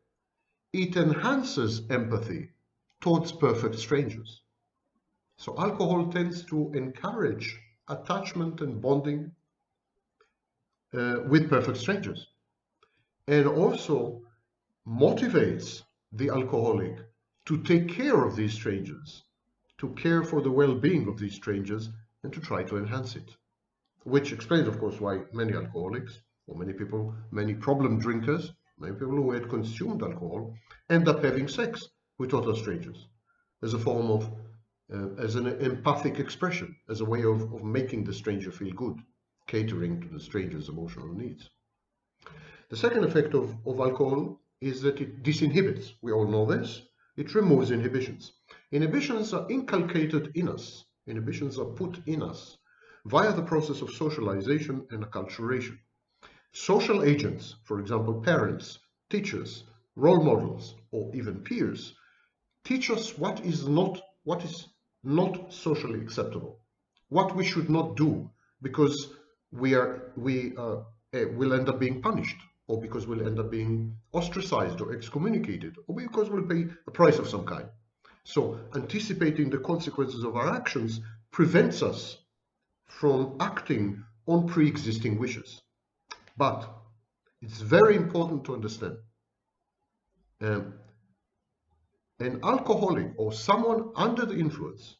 It enhances empathy towards perfect strangers. So alcohol tends to encourage attachment and bonding with perfect strangers, and also motivates the alcoholic to take care of these strangers, to care for the well-being of these strangers, and to try to enhance it. Which explains, of course, why many alcoholics, or many people, many problem drinkers, many people who had consumed alcohol, end up having sex with total strangers as a form of, as an empathic expression, as a way of making the stranger feel good, catering to the stranger's emotional needs. The second effect of alcohol is that it disinhibits. We all know this. It removes inhibitions. Inhibitions are inculcated in us. Inhibitions are put in us via the process of socialization and acculturation. Social agents, for example, parents, teachers, role models, or even peers, teach us what is not socially acceptable, what we should not do, because we will end up being punished, or because we'll end up being ostracized or excommunicated, or because we'll pay a price of some kind. So anticipating the consequences of our actions prevents us from acting on pre-existing wishes. But it's very important to understand, an alcoholic or someone under the influence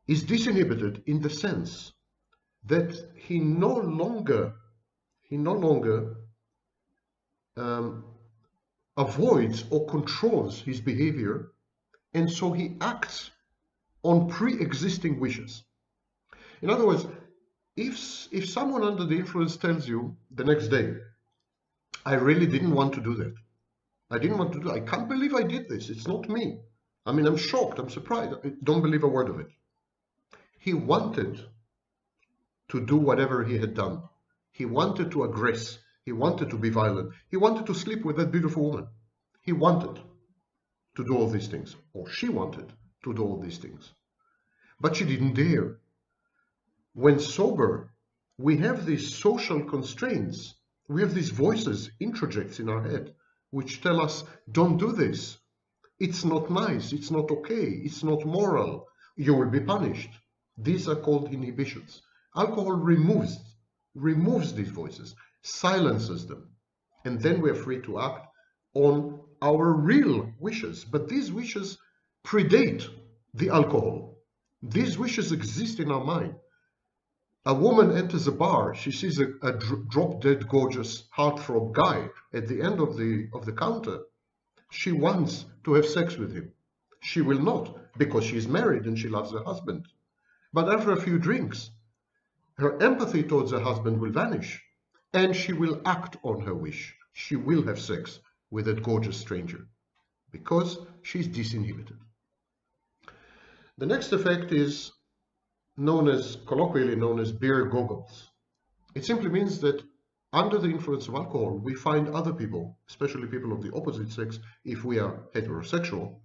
is disinhibited in the sense that he no longer avoids or controls his behavior, and so he acts on pre-existing wishes. In other words, if someone under the influence tells you the next day, I really didn't want to do that. I didn't want to do it. I can't believe I did this. It's not me. I mean, I'm shocked. I'm surprised. I don't believe a word of it. He wanted to do whatever he had done. He wanted to aggress. He wanted to be violent. He wanted to sleep with that beautiful woman. He wanted to do all these things, or she wanted to do all these things. But she didn't dare. When sober, we have these social constraints. We have these voices, introjects in our head, which tell us, don't do this. It's not nice. It's not okay. It's not moral. You will be punished. These are called inhibitions. Alcohol removes these voices, silences them, and then we're free to act on our real wishes. But these wishes predate the alcohol. These wishes exist in our mind. A woman enters a bar, she sees a drop-dead gorgeous heartthrob guy at the end of the counter. She wants to have sex with him. She will not, because she's married and she loves her husband. But after a few drinks, her empathy towards her husband will vanish, and she will act on her wish. She will have sex with that gorgeous stranger, because she's disinhibited. The next effect is colloquially known as beer goggles. It simply means that under the influence of alcohol, we find other people, especially people of the opposite sex, if we are heterosexual,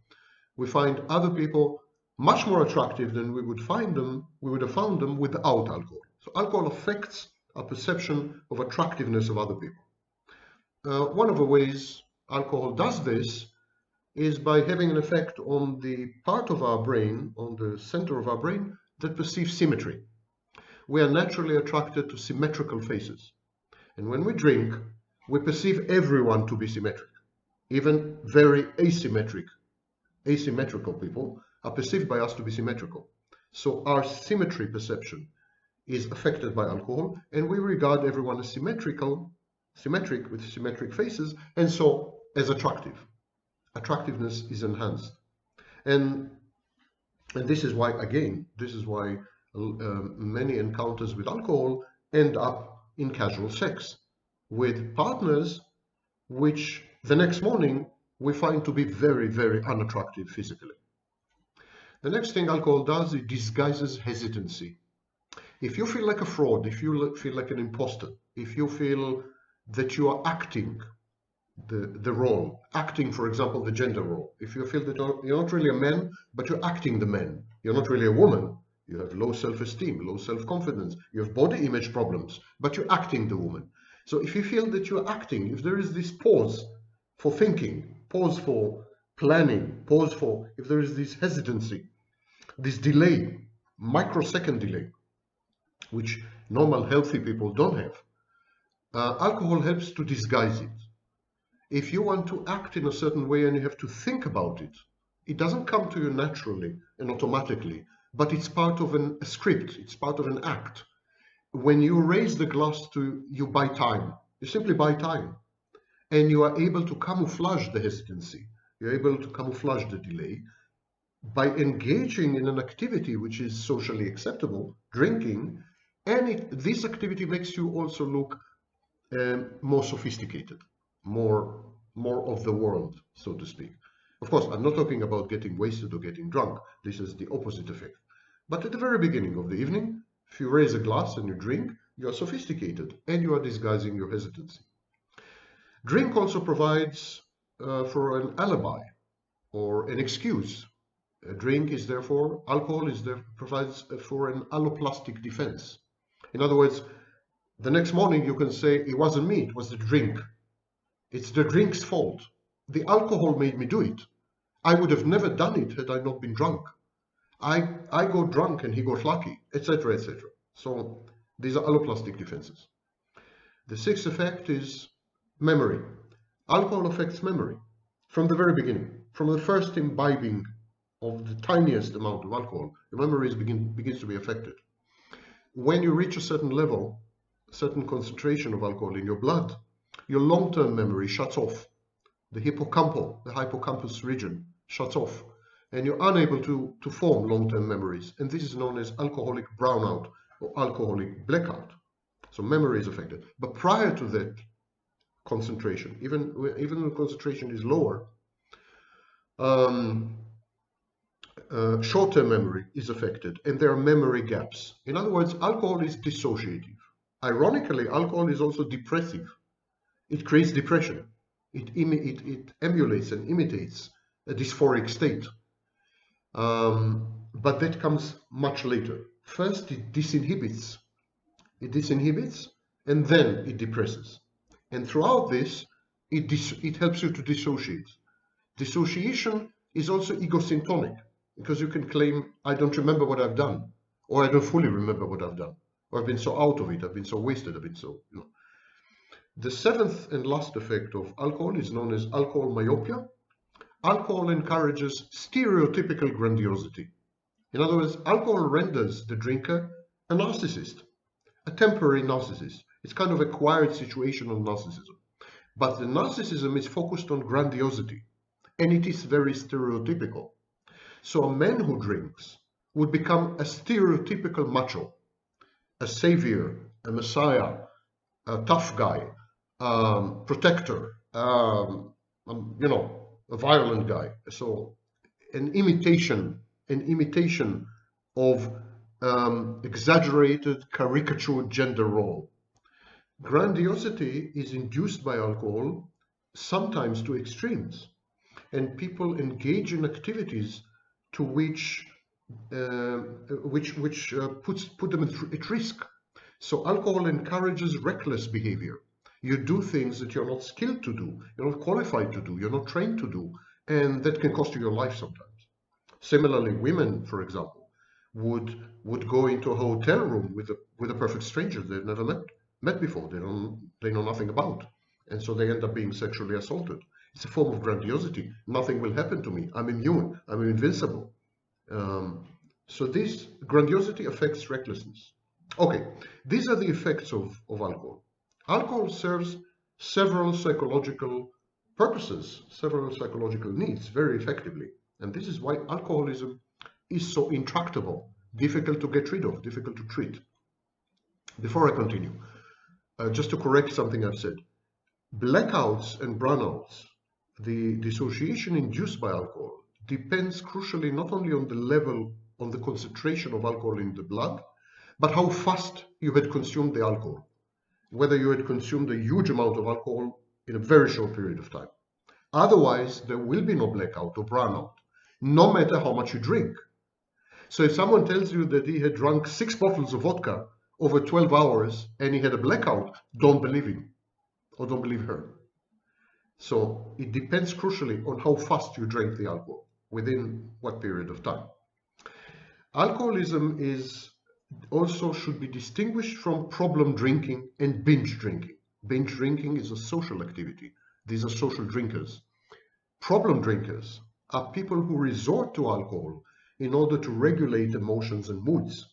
We find other people much more attractive than we would have found them without alcohol. So alcohol affects our perception of attractiveness of other people. One of the ways alcohol does this is by having an effect on the part of our brain, on the center of our brain, that perceives symmetry. We are naturally attracted to symmetrical faces. And when we drink, we perceive everyone to be symmetric. Even very asymmetrical people are perceived by us to be symmetrical. So our symmetry perception is affected by alcohol, and we regard everyone as symmetric with symmetric faces, and so as attractive. Attractiveness is enhanced. And this is why, again, many encounters with alcohol end up in casual sex with partners which the next morning we find to be very, very unattractive physically. The next thing alcohol does, it disguises hesitancy. If you feel like a fraud, if you feel like an imposter, if you feel that you are acting the role, acting, for example, the gender role, if you feel that you're not really a man, but you're acting the man, you're not really a woman, you have low self-esteem, low self-confidence, you have body image problems, but you're acting the woman. So if you feel that you're acting, if there is this pause for thinking, pause for planning, pause for, if there is this hesitancy, this delay, microsecond delay, which normal healthy people don't have, alcohol helps to disguise it. If you want to act in a certain way and you have to think about it, it doesn't come to you naturally and automatically, but it's part of a script, it's part of an act. When you raise the glass you buy time, you simply buy time, and you are able to camouflage the hesitancy, you're able to camouflage the delay by engaging in an activity which is socially acceptable, drinking, and this activity makes you also look more sophisticated, more of the world, so to speak. Of course, I'm not talking about getting wasted or getting drunk. This is the opposite effect. But at the very beginning of the evening, if you raise a glass and you drink, you are sophisticated and you are disguising your hesitancy. Drink also provides for an alibi or an excuse. Alcohol provides for an alloplastic defense. In other words, the next morning you can say, it wasn't me, it was the drink. It's the drink's fault. The alcohol made me do it. I would have never done it had I not been drunk. I got drunk and he got lucky, etc., etc. So these are alloplastic defenses. The sixth effect is memory. Alcohol affects memory from the very beginning. From the first imbibing of the tiniest amount of alcohol, the memory begins to be affected. When you reach a certain level, a certain concentration of alcohol in your blood, your long-term memory shuts off. The hippocampus region shuts off, and you're unable to form long-term memories. And this is known as alcoholic brownout or alcoholic blackout. So memory is affected. But prior to that concentration, even when the concentration is lower, short-term memory is affected, and there are memory gaps. In other words, alcohol is dissociative. Ironically, alcohol is also depressive. It creates depression. It emulates and imitates a dysphoric state. But that comes much later. First, it disinhibits. And then it depresses. And throughout this, it helps you to dissociate. Dissociation is also egosyntonic, because you can claim, I don't remember what I've done, or I don't fully remember what I've done, or I've been so out of it, I've been so wasted, The seventh and last effect of alcohol is known as alcohol myopia. Alcohol encourages stereotypical grandiosity. In other words, alcohol renders the drinker a narcissist, a temporary narcissist. It's kind of acquired situational narcissism. But the narcissism is focused on grandiosity, and it is very stereotypical. So a man who drinks would become a stereotypical macho, a savior, a messiah, a tough guy, protector, a violent guy. So an imitation of exaggerated, caricatured gender role. Grandiosity is induced by alcohol, sometimes to extremes. and people engage in activities to which put them at risk. So alcohol encourages reckless behavior. You do things that you're not skilled to do, you're not qualified to do, you're not trained to do, and that can cost you your life sometimes. Similarly, women, for example, would go into a hotel room with a perfect stranger they've never met before, they know nothing about, and so they end up being sexually assaulted. It's a form of grandiosity. Nothing will happen to me. I'm immune. I'm invincible. So this grandiosity affects recklessness. Okay, these are the effects of alcohol. Alcohol serves several psychological purposes, several psychological needs very effectively. And this is why alcoholism is so intractable, difficult to get rid of, difficult to treat. Before I continue, just to correct something I've said, blackouts and brownouts, the dissociation induced by alcohol, depends crucially not only on the level, on the concentration of alcohol in the blood, but how fast you had consumed the alcohol, whether you had consumed a huge amount of alcohol in a very short period of time. Otherwise, there will be no blackout or brownout, no matter how much you drink. So if someone tells you that he had drunk 6 bottles of vodka over 12 hours and he had a blackout, don't believe him or don't believe her. So it depends crucially on how fast you drank the alcohol, within what period of time. Alcoholism also should be distinguished from problem drinking and binge drinking. Binge drinking is a social activity. These are social drinkers. Problem drinkers are people who resort to alcohol in order to regulate emotions and moods,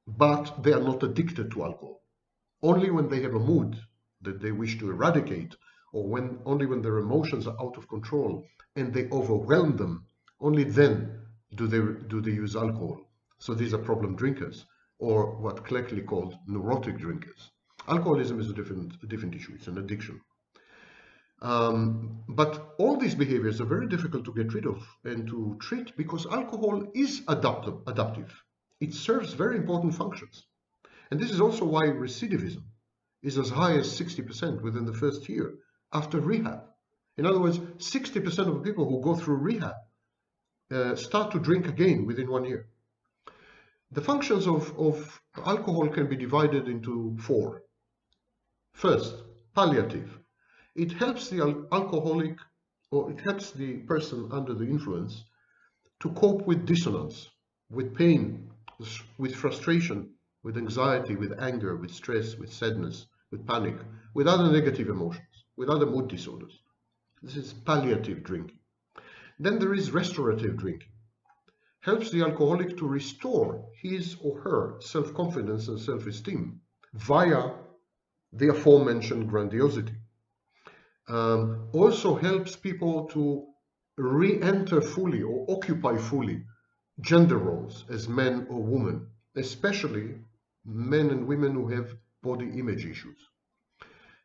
but they are not addicted to alcohol. Only when they have a mood that they wish to eradicate, or only when their emotions are out of control and they overwhelm them, only then do they use alcohol. So these are problem drinkers, or what colloquially called neurotic drinkers. Alcoholism is a different issue. It's an addiction. But all these behaviors are very difficult to get rid of and to treat because alcohol is adaptive. It serves very important functions. And this is also why recidivism is as high as 60% within the first year after rehab. In other words, 60% of people who go through rehab start to drink again within 1 year. The functions of alcohol can be divided into 4. First, palliative. It helps the alcoholic, or it helps the person under the influence to cope with dissonance, with pain, with frustration, with anxiety, with anger, with stress, with sadness, with panic, with other negative emotions, with other mood disorders. This is palliative drinking. Then there is restorative drinking. Helps the alcoholic to restore his or her self-confidence and self-esteem via the aforementioned grandiosity. Also helps people to re-enter fully or occupy fully gender roles as men or women, especially men and women who have body image issues.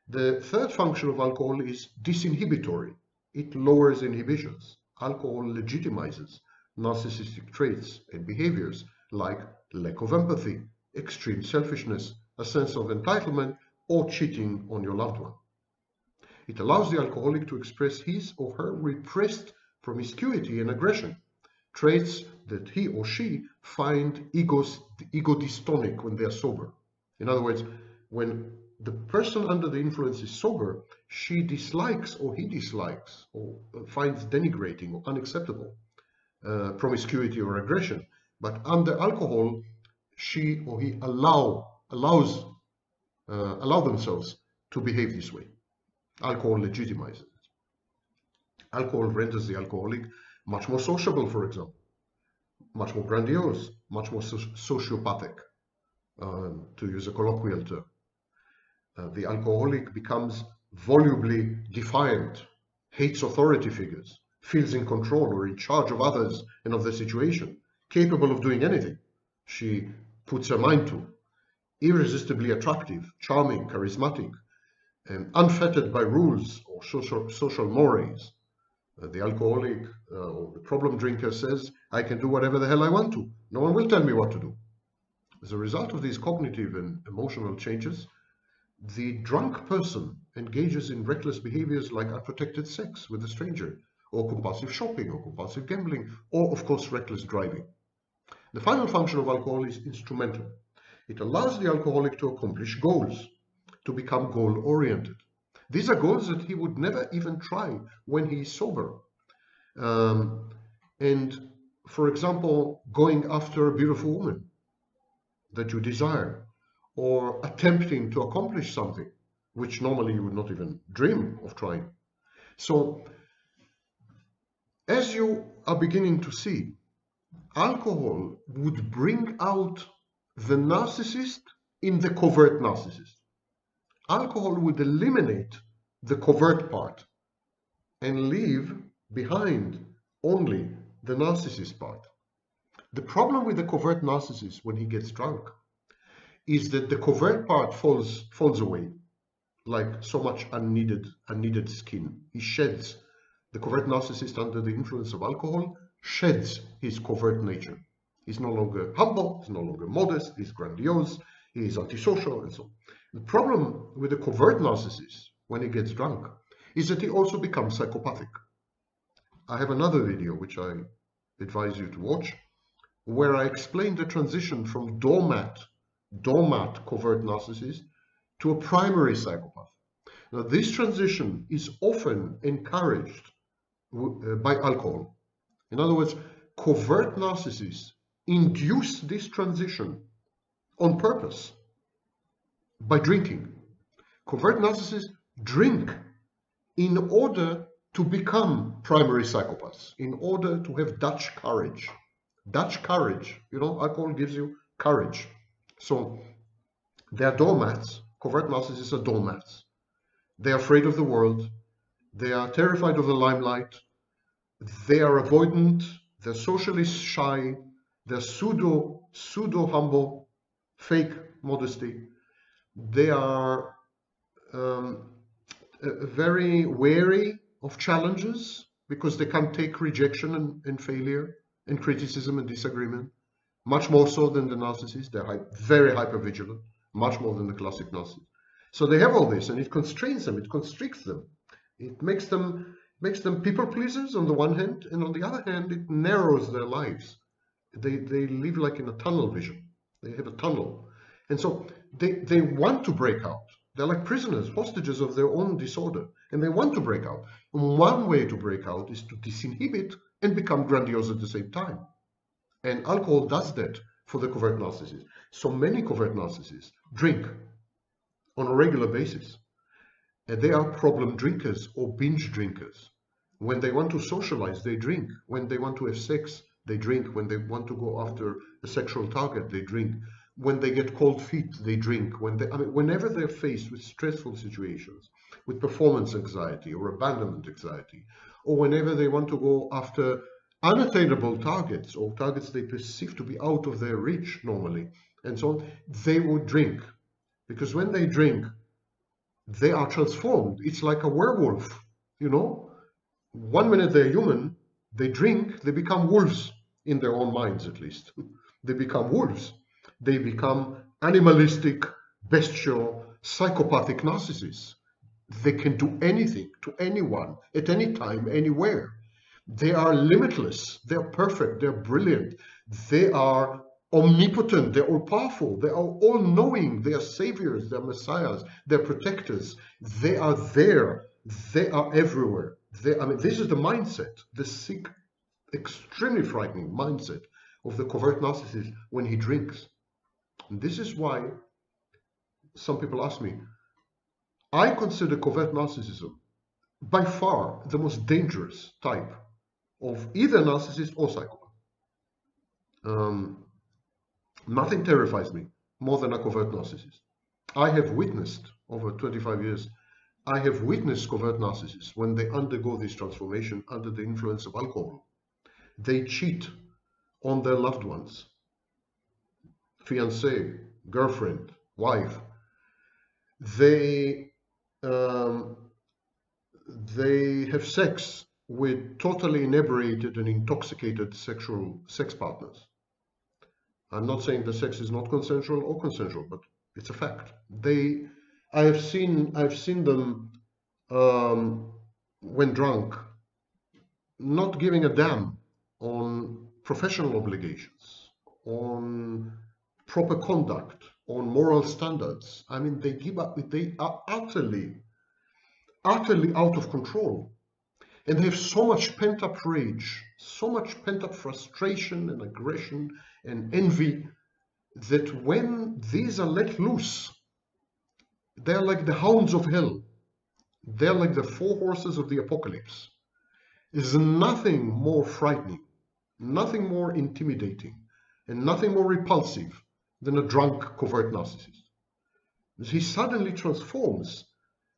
The third function of alcohol is disinhibitory. It lowers inhibitions. Alcohol legitimizes narcissistic traits and behaviors like lack of empathy, extreme selfishness, a sense of entitlement, or cheating on your loved one. It allows the alcoholic to express his or her repressed promiscuity and aggression, traits that he or she find ego-dystonic when they are sober. In other words, when the person under the influence is sober, she dislikes or he dislikes or finds denigrating or unacceptable promiscuity or aggression. But under alcohol, she or he allow themselves to behave this way. Alcohol legitimizes it. Alcohol renders the alcoholic much more sociable, for example, much more grandiose, much more sociopathic, to use a colloquial term. The alcoholic becomes volubly defiant, hates authority figures, feels in control or in charge of others and of the situation, capable of doing anything she puts her mind to, irresistibly attractive, charming, charismatic, and unfettered by rules or social mores. The alcoholic or the problem drinker says, I can do whatever the hell I want to. No one will tell me what to do. As a result of these cognitive and emotional changes, the drunk person engages in reckless behaviors like unprotected sex with a stranger, or compulsive shopping, or compulsive gambling, or of course reckless driving. The final function of alcohol is instrumental. It allows the alcoholic to accomplish goals, to become goal-oriented. These are goals that he would never even try when he is sober. And for example, going after a beautiful woman that you desire, or attempting to accomplish something which normally you would not even dream of trying. So, as you are beginning to see, alcohol would bring out the narcissist in the covert narcissist. Alcohol would eliminate the covert part and leave behind only the narcissist part. The problem with the covert narcissist when he gets drunk is that the covert part falls away like so much unneeded skin. He sheds. The covert narcissist under the influence of alcohol sheds his covert nature. He's no longer humble, he's no longer modest, he's grandiose, he's antisocial, and so on. The problem with the covert narcissist when he gets drunk is that he also becomes psychopathic. I have another video which I advise you to watch, where I explain the transition from doormat covert narcissist to a primary psychopath. Now, this transition is often encouraged by alcohol. In other words, covert narcissists induce this transition on purpose by drinking. Covert narcissists drink in order to become primary psychopaths, in order to have Dutch courage. Dutch courage, alcohol gives you courage. So they are doormats. Covert narcissists are doormats. They are afraid of the world. They are terrified of the limelight. They are avoidant. They're socially shy. They're pseudo humble, fake modesty. They are very wary of challenges because they can't take rejection and failure and criticism and disagreement, much more so than the narcissist. They're very hypervigilant, much more than the classic narcissist. So they have all this, and it constrains them, it constricts them. It makes them people pleasers on the one hand, and on the other hand, it narrows their lives. They live like in a tunnel vision. They have a tunnel. And so they want to break out. They're like prisoners, hostages of their own disorder, and they want to break out. And one way to break out is to disinhibit and become grandiose at the same time. And alcohol does that for the covert narcissist. So many covert narcissists drink on a regular basis. And they are problem drinkers or binge drinkers. When they want to socialize, they drink. When they want to have sex, they drink. When they want to go after a sexual target, they drink. When they get cold feet, they drink. Whenever they're faced with stressful situations, with performance anxiety or abandonment anxiety, or whenever they want to go after unattainable targets or targets they perceive to be out of their reach normally, and so on, they would drink. Because when they drink, they are transformed. It's like a werewolf, 1 minute they're human, they drink, they become wolves, in their own minds at least. They become wolves. They become animalistic, bestial, psychopathic narcissists. They can do anything to anyone, at any time, anywhere. They are limitless, they're perfect, they're brilliant, they are omnipotent, they're all-powerful, they are all-knowing, they are saviors, they're messiahs, they're protectors, they are there, they are everywhere. This is the mindset, the sick, extremely frightening mindset of the covert narcissist when he drinks. And this is why some people ask me, I consider covert narcissism by far the most dangerous type of either narcissist or psychopath. Nothing terrifies me more than a covert narcissist. I have witnessed, over 25 years, I have witnessed covert narcissists when they undergo this transformation under the influence of alcohol. They cheat on their loved ones, fiancé, girlfriend, wife. They have sex with totally inebriated and intoxicated sex partners. I'm not saying the sex is not consensual or consensual, but it's a fact. I have seen them when drunk not giving a damn on professional obligations, on proper conduct, on moral standards. I mean, they give up, they are utterly out of control. And they have so much pent-up rage, so much pent-up frustration and aggression and envy, that when these are let loose, they're like the hounds of hell. They're like the four horses of the apocalypse. There's nothing more frightening, nothing more intimidating, and nothing more repulsive than a drunk covert narcissist. He suddenly transforms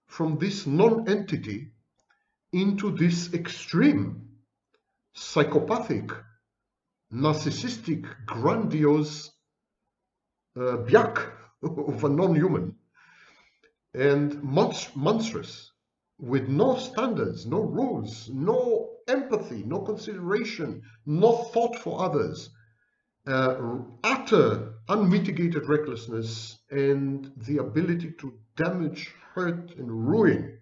from this non-entity into this extreme, psychopathic, narcissistic, grandiose byak of a non-human, and monstrous, with no standards, no rules, no empathy, no consideration, no thought for others, utter unmitigated recklessness, and the ability to damage, hurt, and ruin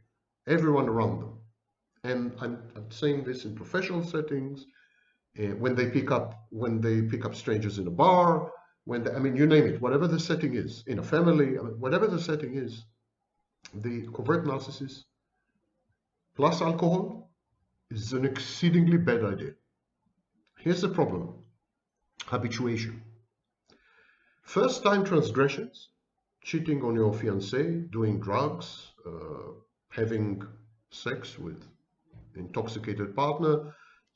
everyone around them. And I'm saying this in professional settings, when they pick up strangers in a bar, I mean, you name it, whatever the setting is, in a family, I mean, whatever the setting is, the covert narcissist plus alcohol is an exceedingly bad idea. Here's the problem: habituation. First-time transgressions, cheating on your fiancé, doing drugs, having sex with intoxicated partner,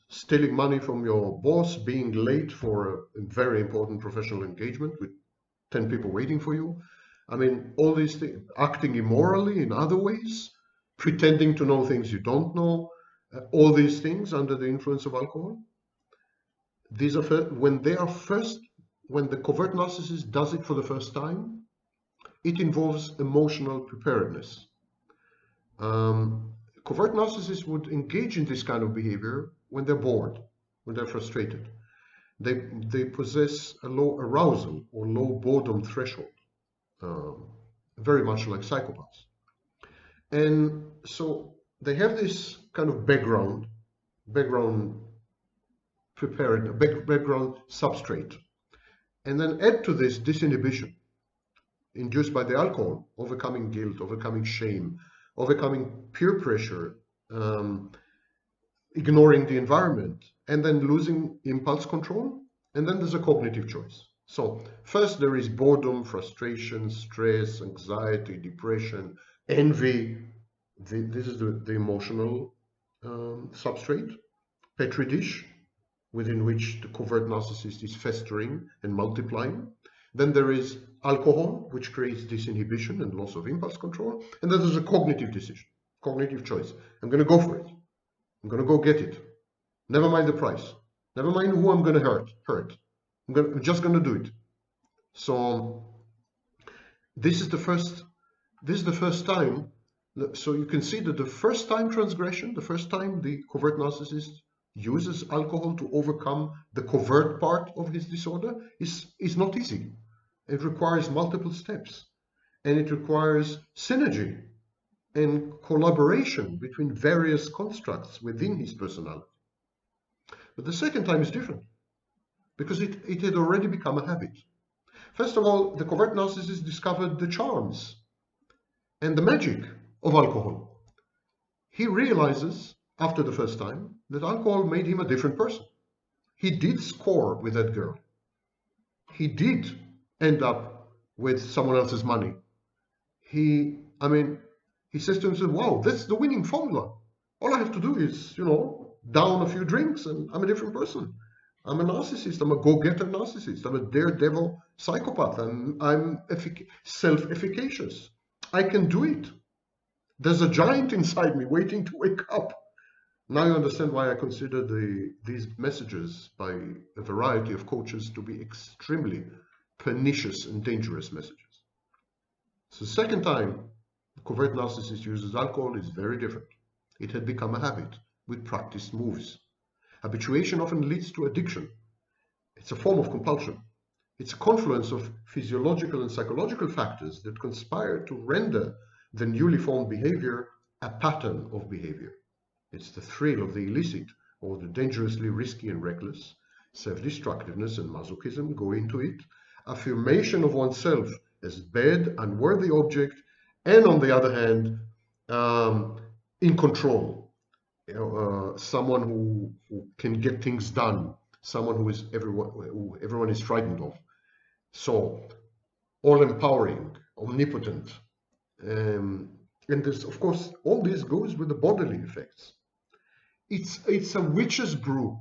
stealing money from your boss, being late for a very important professional engagement with 10 people waiting for you. I mean, all these things, acting immorally in other ways, pretending to know things you don't know, all these things under the influence of alcohol. These are when the covert narcissist does it for the first time, it involves emotional preparedness. Covert narcissists would engage in this kind of behavior when they're bored, when they're frustrated. They possess a low arousal or low boredom threshold, very much like psychopaths. And so they have this kind of background substrate. And then add to this disinhibition induced by the alcohol, overcoming guilt, overcoming shame, overcoming peer pressure, ignoring the environment, and then losing impulse control. And then there's a cognitive choice. So first there is boredom, frustration, stress, anxiety, depression, envy. This is the emotional substrate, petri dish, within which the covert narcissist is festering and multiplying. Then there is alcohol, which creates disinhibition and loss of impulse control. And then there's a cognitive decision, cognitive choice. I'm going to go for it. I'm going to go get it. Never mind the price. Never mind who I'm going to hurt. I'm just going to do it. So this is the first time. So you can see that the first time transgression, the first time the covert narcissist uses alcohol to overcome the covert part of his disorder is not easy. It requires multiple steps, and it requires synergy and collaboration between various constructs within his personality. But the second time is different, because it had already become a habit. First of all, the covert narcissist discovered the charms and the magic of alcohol. He realizes after the first time that alcohol made him a different person. He did score with that girl. He did end up with someone else's money. He says to himself, wow, that's the winning formula. All I have to do is, down a few drinks and I'm a different person. I'm a narcissist. I'm a go-getter narcissist. I'm a daredevil psychopath. I'm self-efficacious. I can do it. There's a giant inside me waiting to wake up. Now you understand why I consider these messages by a variety of coaches to be extremely pernicious and dangerous messages. So the second time the covert narcissist uses alcohol is very different. It had become a habit with practiced moves. Habituation often leads to addiction. It's a form of compulsion. It's a confluence of physiological and psychological factors that conspire to render the newly formed behavior a pattern of behavior. It's the thrill of the illicit or the dangerously risky and reckless. Self-destructiveness and masochism go into it. Affirmation of oneself as bad, unworthy object, and on the other hand, in control. Someone who can get things done, someone who everyone is frightened of. So, all-empowering, omnipotent. And there's, of course, all this goes with the bodily effects. It's a witch's brew.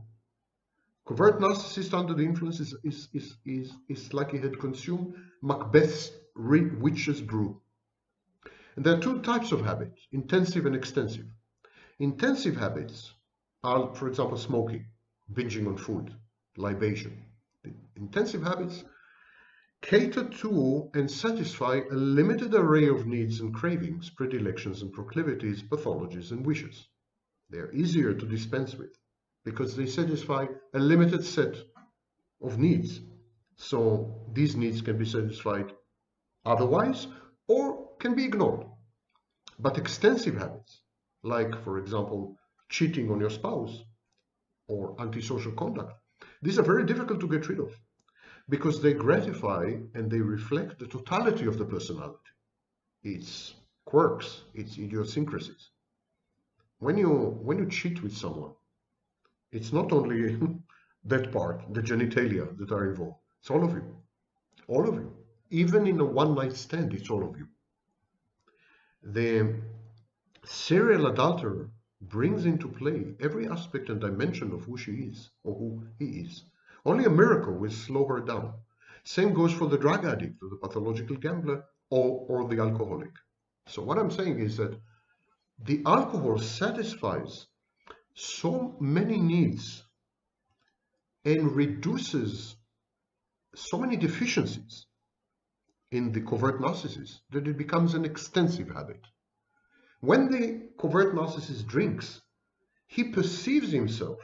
Covert narcissist under the influence is like he had consumed Macbeth's witch's brew. And there are two types of habits, intensive and extensive. Intensive habits are, for example, smoking, binging on food, libation. The intensive habits cater to and satisfy a limited array of needs and cravings, predilections and proclivities, pathologies and wishes. They are easier to dispense with because they satisfy a limited set of needs. So these needs can be satisfied otherwise or can be ignored. But extensive habits, like, for example, cheating on your spouse or antisocial conduct, these are very difficult to get rid of because they gratify and they reflect the totality of the personality, its quirks, its idiosyncrasies. When you cheat with someone, it's not only that part, the genitalia that are involved. It's all of you. All of you. Even in a one-night stand, it's all of you. The serial adulterer brings into play every aspect and dimension of who she is or who he is. Only a miracle will slow her down. Same goes for the drug addict or the pathological gambler or the alcoholic. So what I'm saying is that the alcohol satisfies so many needs and reduces so many deficiencies in the covert narcissist that it becomes an extensive habit. When the covert narcissist drinks, he perceives himself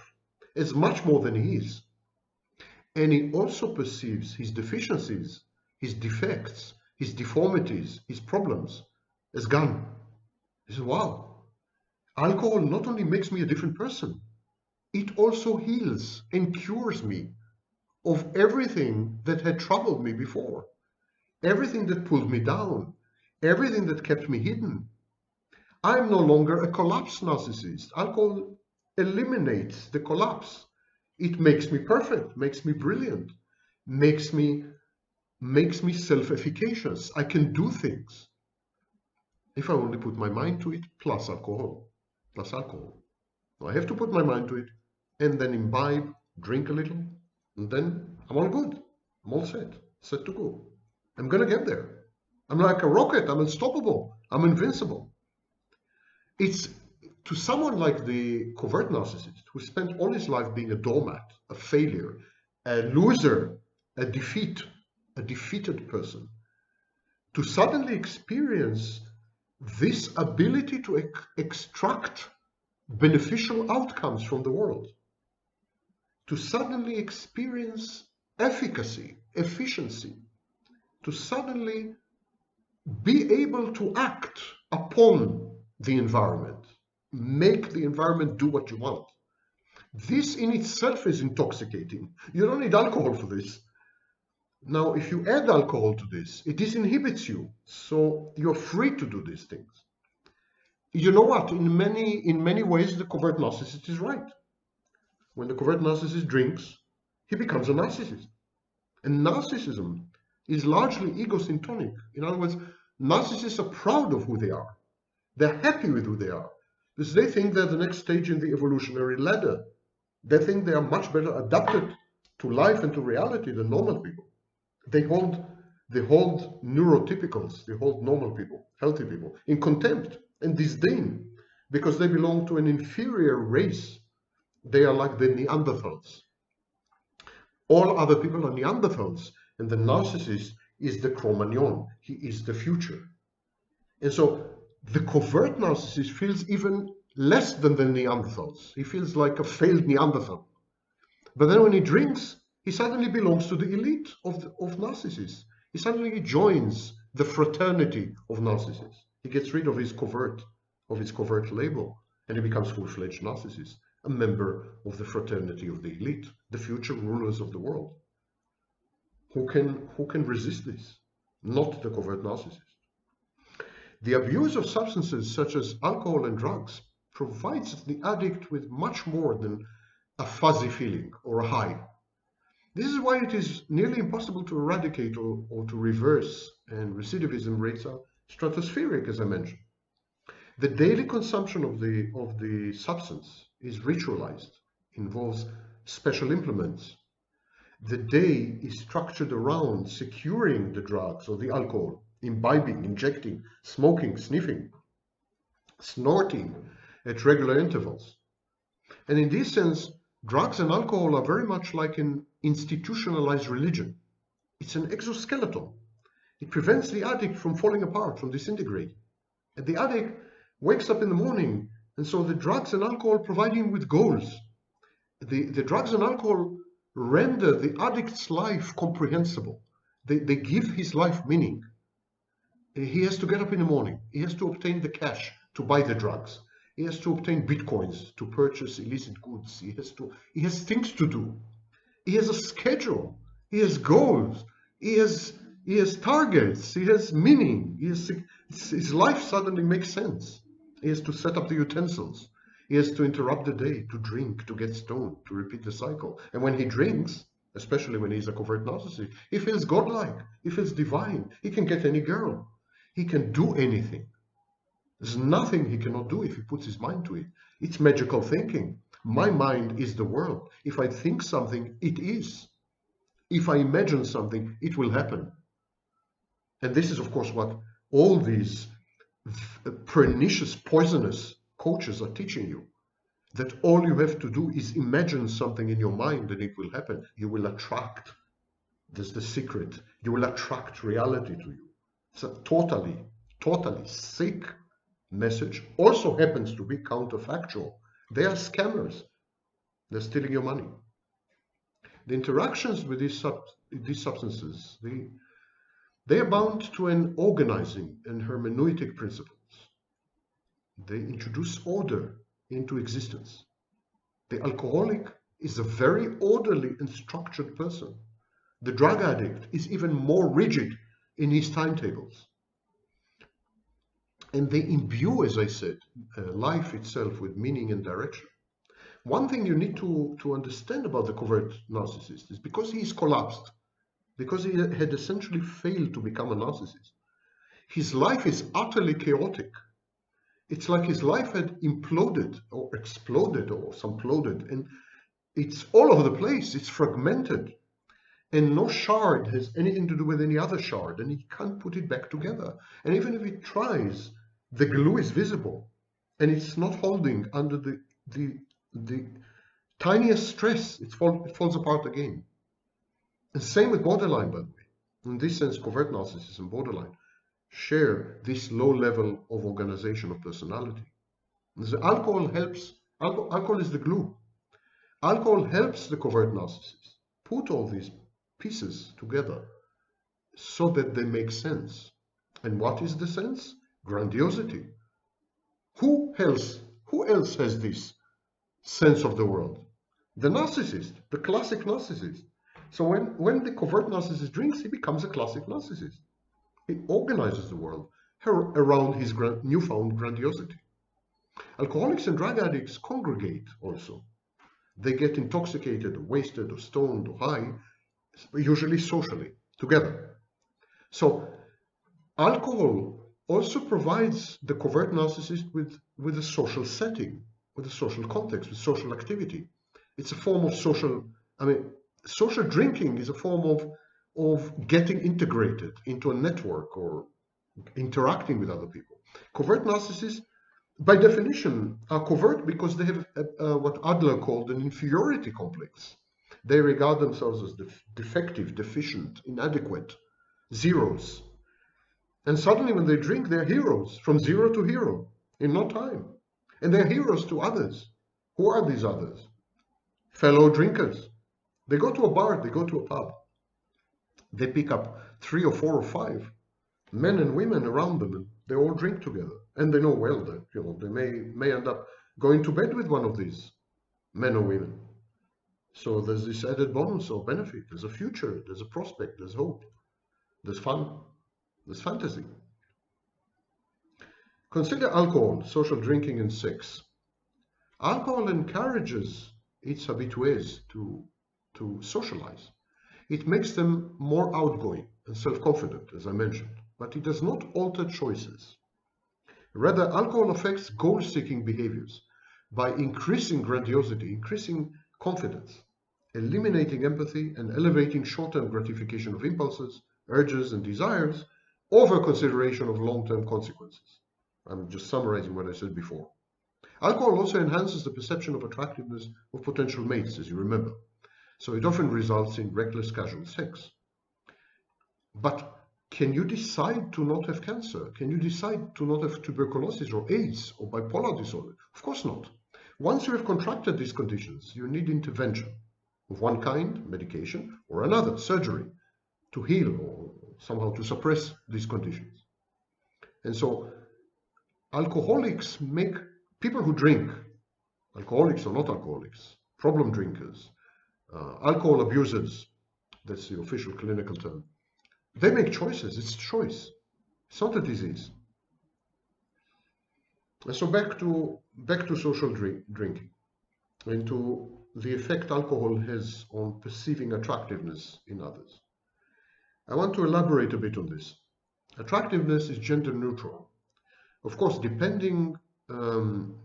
as much more than he is. And he also perceives his deficiencies, his defects, his deformities, his problems as gone. He says, wow, alcohol not only makes me a different person, it also heals and cures me of everything that had troubled me before, everything that pulled me down, everything that kept me hidden. I'm no longer a collapsed narcissist. Alcohol eliminates the collapse. It makes me perfect, makes me brilliant, makes me self-efficacious. I can do things if I only put my mind to it, plus alcohol. So I have to put my mind to it and then imbibe, drink a little, and then I'm all good. I'm all set to go. I'm gonna get there. I'm like a rocket. I'm unstoppable. I'm invincible. It's to someone like the covert narcissist who spent all his life being a doormat, a failure, a loser, a defeated person, to suddenly experience this ability to extract beneficial outcomes from the world, to suddenly experience efficacy, efficiency, to suddenly be able to act upon the environment, make the environment do what you want. This in itself is intoxicating. You don't need alcohol for this. Now, if you add alcohol to this, it disinhibits you, so you're free to do these things. You know what? In many ways, the covert narcissist is right. When the covert narcissist drinks, he becomes a narcissist. And narcissism is largely egocentric. In other words, narcissists are proud of who they are. They're happy with who they are because they think they're the next stage in the evolutionary ladder. They think they are much better adapted to life and to reality than normal people. They hold neurotypicals, they hold normal people, healthy people, in contempt and disdain because they belong to an inferior race. They are like the Neanderthals. All other people are Neanderthals, and the narcissist is the Cro-Magnon. He is the future. And so the covert narcissist feels even less than the Neanderthals. He feels like a failed Neanderthal. But then when he drinks, he suddenly belongs to the elite of narcissists. He suddenly joins the fraternity of narcissists. He gets rid of his covert label, and he becomes full-fledged narcissist. a member of the fraternity of the elite, the future rulers of the world. Who can resist this? Not the covert narcissist. The abuse of substances such as alcohol and drugs provides the addict with much more than a fuzzy feeling or a high. This is why it is nearly impossible to eradicate or to reverse, and recidivism rates are stratospheric, as I mentioned. The daily consumption of the substance is ritualized, involves special implements. The day is structured around securing the drugs or the alcohol, imbibing, injecting, smoking, sniffing, snorting at regular intervals. And in this sense, drugs and alcohol are very much like an institutionalized religion. It's an exoskeleton. It prevents the addict from falling apart, from disintegrating. And the addict wakes up in the morning, and so the drugs and alcohol provide him with goals. The drugs and alcohol render the addict's life comprehensible. They give his life meaning. He has to get up in the morning. He has to obtain the cash to buy the drugs. He has to obtain bitcoins to purchase illicit goods. He has things to do. He has a schedule. He has goals. He has targets. He has meaning. His life suddenly makes sense. He has to set up the utensils. He has to interrupt the day, to drink, to get stoned, to repeat the cycle. And when he drinks, especially when he's a covert narcissist, he feels godlike. He feels divine. He can get any girl. He can do anything. There's nothing he cannot do if he puts his mind to it. It's magical thinking. My mind is the world. If I think something, it is. If I imagine something, it will happen. And this is, of course, what all these pernicious, poisonous coaches are teaching you. That all you have to do is imagine something in your mind and it will happen. You will attract. That's the secret. You will attract reality to you. It's a totally sick message. Also happens to be counterfactual. They are scammers. They're stealing your money. The interactions with these substances, they are bound to an organizing and hermeneutic principles. They introduce order into existence. The alcoholic is a very orderly and structured person. The drug addict is even more rigid in his timetables. And they imbue, as I said, life itself with meaning and direction. One thing you need to understand about the covert narcissist is because he is collapsed, because he had essentially failed to become a narcissist, his life is utterly chaotic. It's like his life had imploded or exploded or samploded, and it's all over the place. It's fragmented. And no shard has anything to do with any other shard, and he can't put it back together. And even if he tries, the glue is visible, and it's not holding under the tiniest stress. It falls apart again. And same with borderline, by the way. In this sense, covert narcissism and borderline share this low level of organization of personality. The alcohol helps. Alcohol is the glue. Alcohol helps the covert narcissist put all these pieces together so that they make sense. And what is the sense? Grandiosity. Who else has this sense of the world? The narcissist, the classic narcissist. So when the covert narcissist drinks, he becomes a classic narcissist. He organizes the world around his newfound grandiosity. Alcoholics and drug addicts congregate also. They get intoxicated, or wasted, or stoned, or high, usually socially, together. So alcohol also provides the covert narcissist with a social setting, with a social context, with social activity. It's a form of social drinking is a form of getting integrated into a network or interacting with other people. Covert narcissists, by definition, are covert because they have what Adler called an inferiority complex. They regard themselves as defective, deficient, inadequate, zeros. And suddenly when they drink, they're heroes, from zero to hero, in no time. And they're heroes to others. Who are these others? Fellow drinkers. They go to a bar, they go to a pub. They pick up 3 or 4 or 5 men and women around them, and they all drink together. And they know well that they may end up going to bed with one of these men or women. So there's this added bonus or benefit. There's a future, there's a prospect, there's hope, there's fun, there's fantasy. Consider alcohol, social drinking, and sex. Alcohol encourages its habitués to socialize. It makes them more outgoing and self-confident, as I mentioned, but it does not alter choices. Rather, alcohol affects goal-seeking behaviors by increasing grandiosity, increasing confidence, eliminating empathy, and elevating short-term gratification of impulses, urges, and desires over consideration of long-term consequences. I'm just summarizing what I said before. Alcohol also enhances the perception of attractiveness of potential mates, as you remember. So it often results in reckless casual sex. But can you decide to not have cancer? Can you decide to not have tuberculosis or AIDS or bipolar disorder? Of course not. Once you have contracted these conditions, you need intervention of one kind, medication, or another, surgery, to heal or somehow to suppress these conditions. And so alcoholics make people who drink, alcoholics or not alcoholics, problem drinkers, alcohol abusers, that's the official clinical term, they make choices. It's choice. It's not a disease. And so back to social drinking and to the effect alcohol has on perceiving attractiveness in others. I want to elaborate a bit on this. Attractiveness is gender neutral. Of course, depending on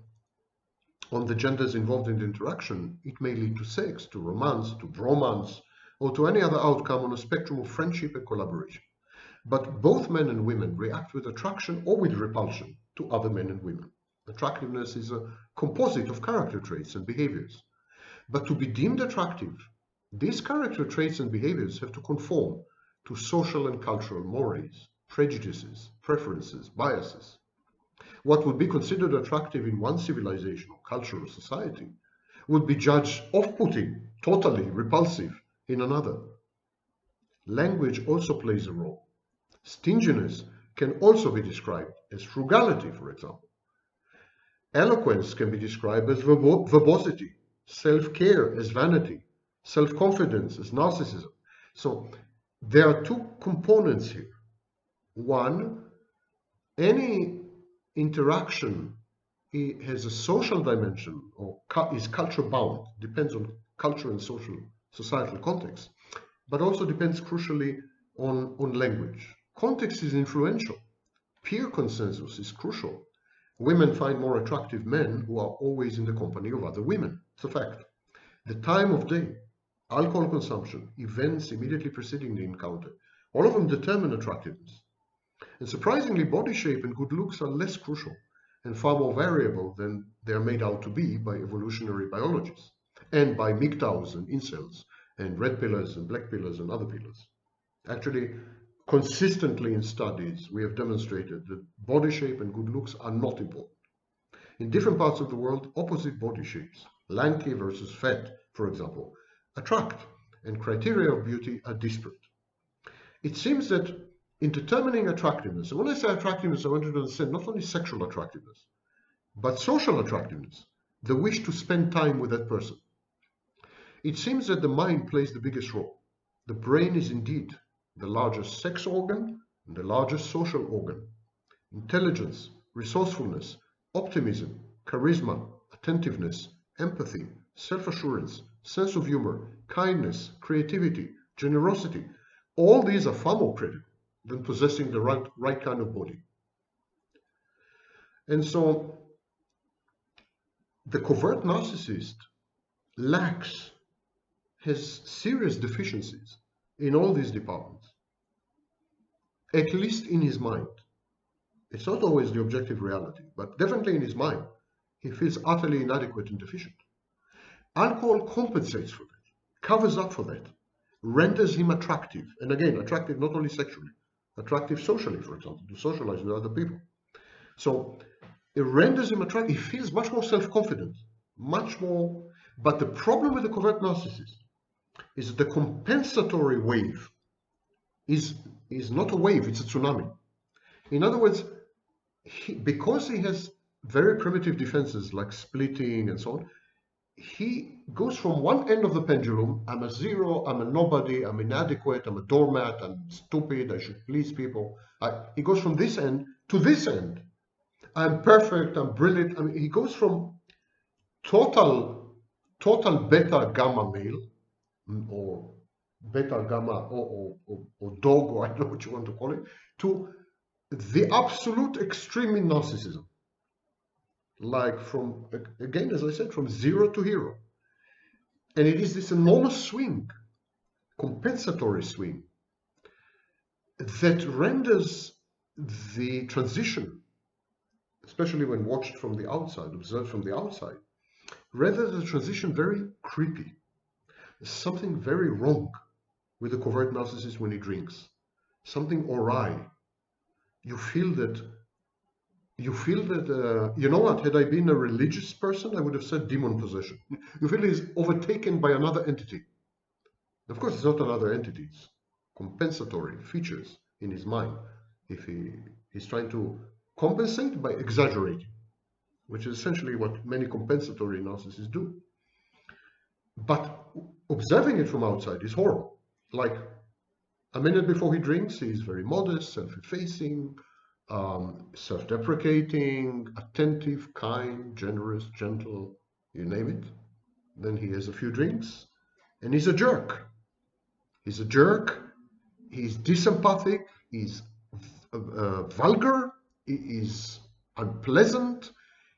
the genders involved in the interaction, it may lead to sex, to romance, to bromance, or to any other outcome on a spectrum of friendship and collaboration. But both men and women react with attraction or with repulsion to other men and women. Attractiveness is a composite of character traits and behaviors. But to be deemed attractive, these character traits and behaviors have to conform to social and cultural mores, prejudices, preferences, biases. What would be considered attractive in one civilization or culture or society would be judged off-putting, totally repulsive in another. Language also plays a role. Stinginess can also be described as frugality, for example. Eloquence can be described as verbosity, self-care as vanity, self-confidence as narcissism. So there are two components here. One, any interaction has a social dimension or is culture bound, depends on culture and societal context, but also depends crucially on language. Context is influential. Peer consensus is crucial. Women find more attractive men who are always in the company of other women. It's a fact. The time of day, alcohol consumption, events immediately preceding the encounter, all of them determine attractiveness. And surprisingly, body shape and good looks are less crucial and far more variable than they're made out to be by evolutionary biologists and by MGTOWs and incels and red pillars and black pillars and other pillars. Actually, consistently in studies, we have demonstrated that body shape and good looks are not important. In different parts of the world, opposite body shapes, lanky versus fat, for example, attract, and criteria of beauty are disparate. It seems that in determining attractiveness, and when I say attractiveness, I want you to understand not only sexual attractiveness, but social attractiveness, the wish to spend time with that person. It seems that the mind plays the biggest role. The brain is indeed the largest sex organ and the largest social organ. Intelligence, resourcefulness, optimism, charisma, attentiveness, empathy, self-assurance, sense of humor, kindness, creativity, generosity, all these are far more critical than possessing the right kind of body. And so the covert narcissist has serious deficiencies in all these departments, at least in his mind. It's not always the objective reality, but definitely in his mind, he feels utterly inadequate and deficient. Alcohol compensates for that, covers up for that, renders him attractive, and again, attractive not only sexually, attractive socially, for example, to socialize with other people. So it renders him attractive. He feels much more self-confident, much more. But the problem with the covert narcissist is that the compensatory wave is not a wave, it's a tsunami. In other words, because he has very primitive defenses like splitting and so on, he goes from one end of the pendulum, I'm a zero, I'm a nobody, I'm inadequate, I'm a doormat, I'm stupid, I should please people. He goes from this end to this end. I'm perfect, I'm brilliant. I mean, he goes from total beta gamma male, or beta gamma or dog, or I don't know what you want to call it, to the absolute extreme in narcissism. Like from, again, as I said, from zero to hero. And it is this enormous swing, compensatory swing, that renders the transition, especially when watched from the outside, observed from the outside, renders the transition very creepy. There's something very wrong with the covert narcissist when he drinks. Something awry. You feel that, you know what, had I been a religious person, I would have said demon possession. You feel he's overtaken by another entity. Of course, it's not another entity. It's compensatory features in his mind. If he's trying to compensate by exaggerating, which is essentially what many compensatory narcissists do. But observing it from outside is horrible. Like a minute before he drinks, he's very modest, self-effacing, self-deprecating, attentive, kind, generous, gentle, you name it. Then he has a few drinks, and he's a jerk. He's a jerk, he's disempathic, he's vulgar, he is unpleasant,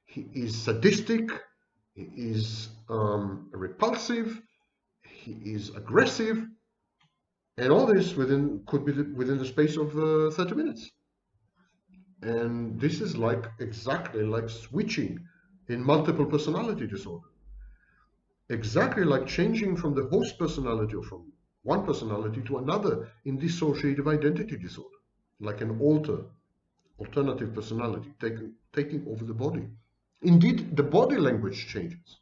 he is sadistic, he is repulsive, he is aggressive, and all this could be within the space of 30 minutes. And this is like exactly like switching in multiple personality disorder. Exactly like changing from the host personality or from one personality to another in dissociative identity disorder, like an alternative personality taking over the body. Indeed, the body language changes.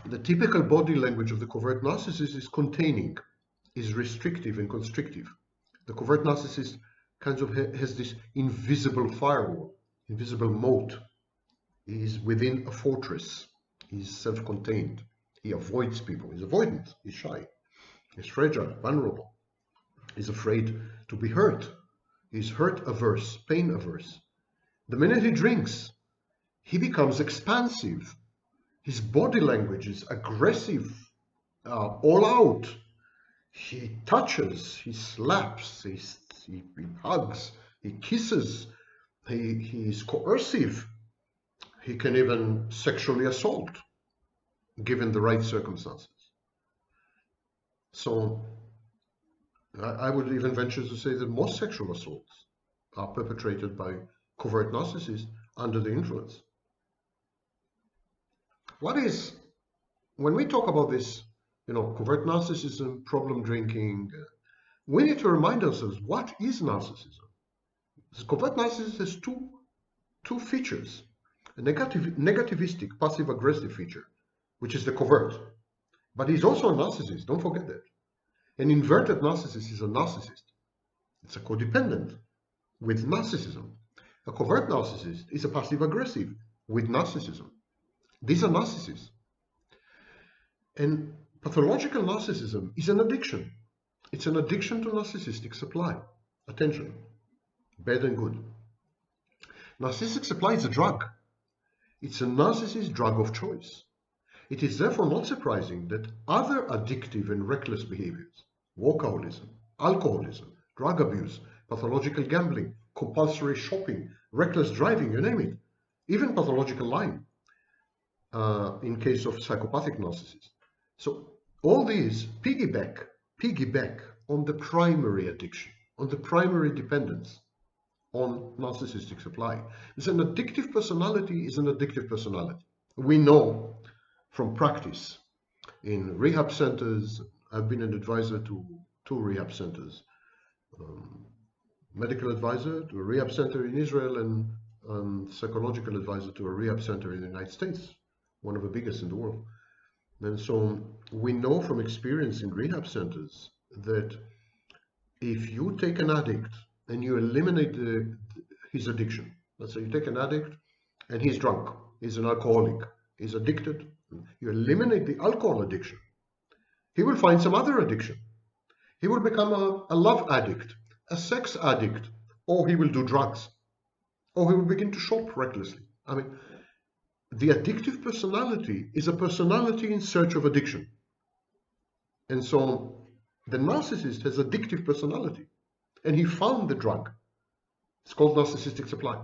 The typical body language of the covert narcissist is containing, is restrictive and constrictive. The covert narcissist kind of has this invisible firewall, invisible moat. He is within a fortress. He's self-contained. He avoids people. He's avoidant. He's shy. He's fragile, vulnerable. He's afraid to be hurt. He's hurt averse, pain averse. The minute he drinks, he becomes expansive. His body language is aggressive, all out. He touches, he slaps, he hugs, he kisses, he is coercive. He can even sexually assault, given the right circumstances. So I would even venture to say that most sexual assaults are perpetrated by covert narcissists under the influence. When we talk about this, covert narcissism, problem drinking, we need to remind ourselves, what is narcissism? This covert narcissist has two features. A negativistic, passive-aggressive feature, which is the covert. But he's also a narcissist, don't forget that. An inverted narcissist is a narcissist. It's a codependent with narcissism. A covert narcissist is a passive-aggressive with narcissism. These are narcissists. And pathological narcissism is an addiction. It's an addiction to narcissistic supply. Attention, bad and good. Narcissistic supply is a drug. It's a narcissist's drug of choice. It is therefore not surprising that other addictive and reckless behaviors, workaholism, alcoholism, drug abuse, pathological gambling, compulsory shopping, reckless driving, you name it, even pathological lying, in case of psychopathic narcissists. So all these piggyback on the primary addiction, on the primary dependence on narcissistic supply. It's an addictive personality is an addictive personality. We know from practice in rehab centers. I've been an advisor to two rehab centers, medical advisor to a rehab center in Israel and psychological advisor to a rehab center in the United States, one of the biggest in the world. And so we know from experience in rehab centers that if you take an addict and you eliminate his addiction, let's say you take an addict and he's drunk, is an alcoholic, is addicted, you eliminate the alcohol addiction, he will find some other addiction. He will become a love addict, a sex addict, or he will do drugs, or he will begin to shop recklessly. I mean, the addictive personality is a personality in search of addiction. And so the narcissist has addictive personality, and he found the drug. It's called narcissistic supply.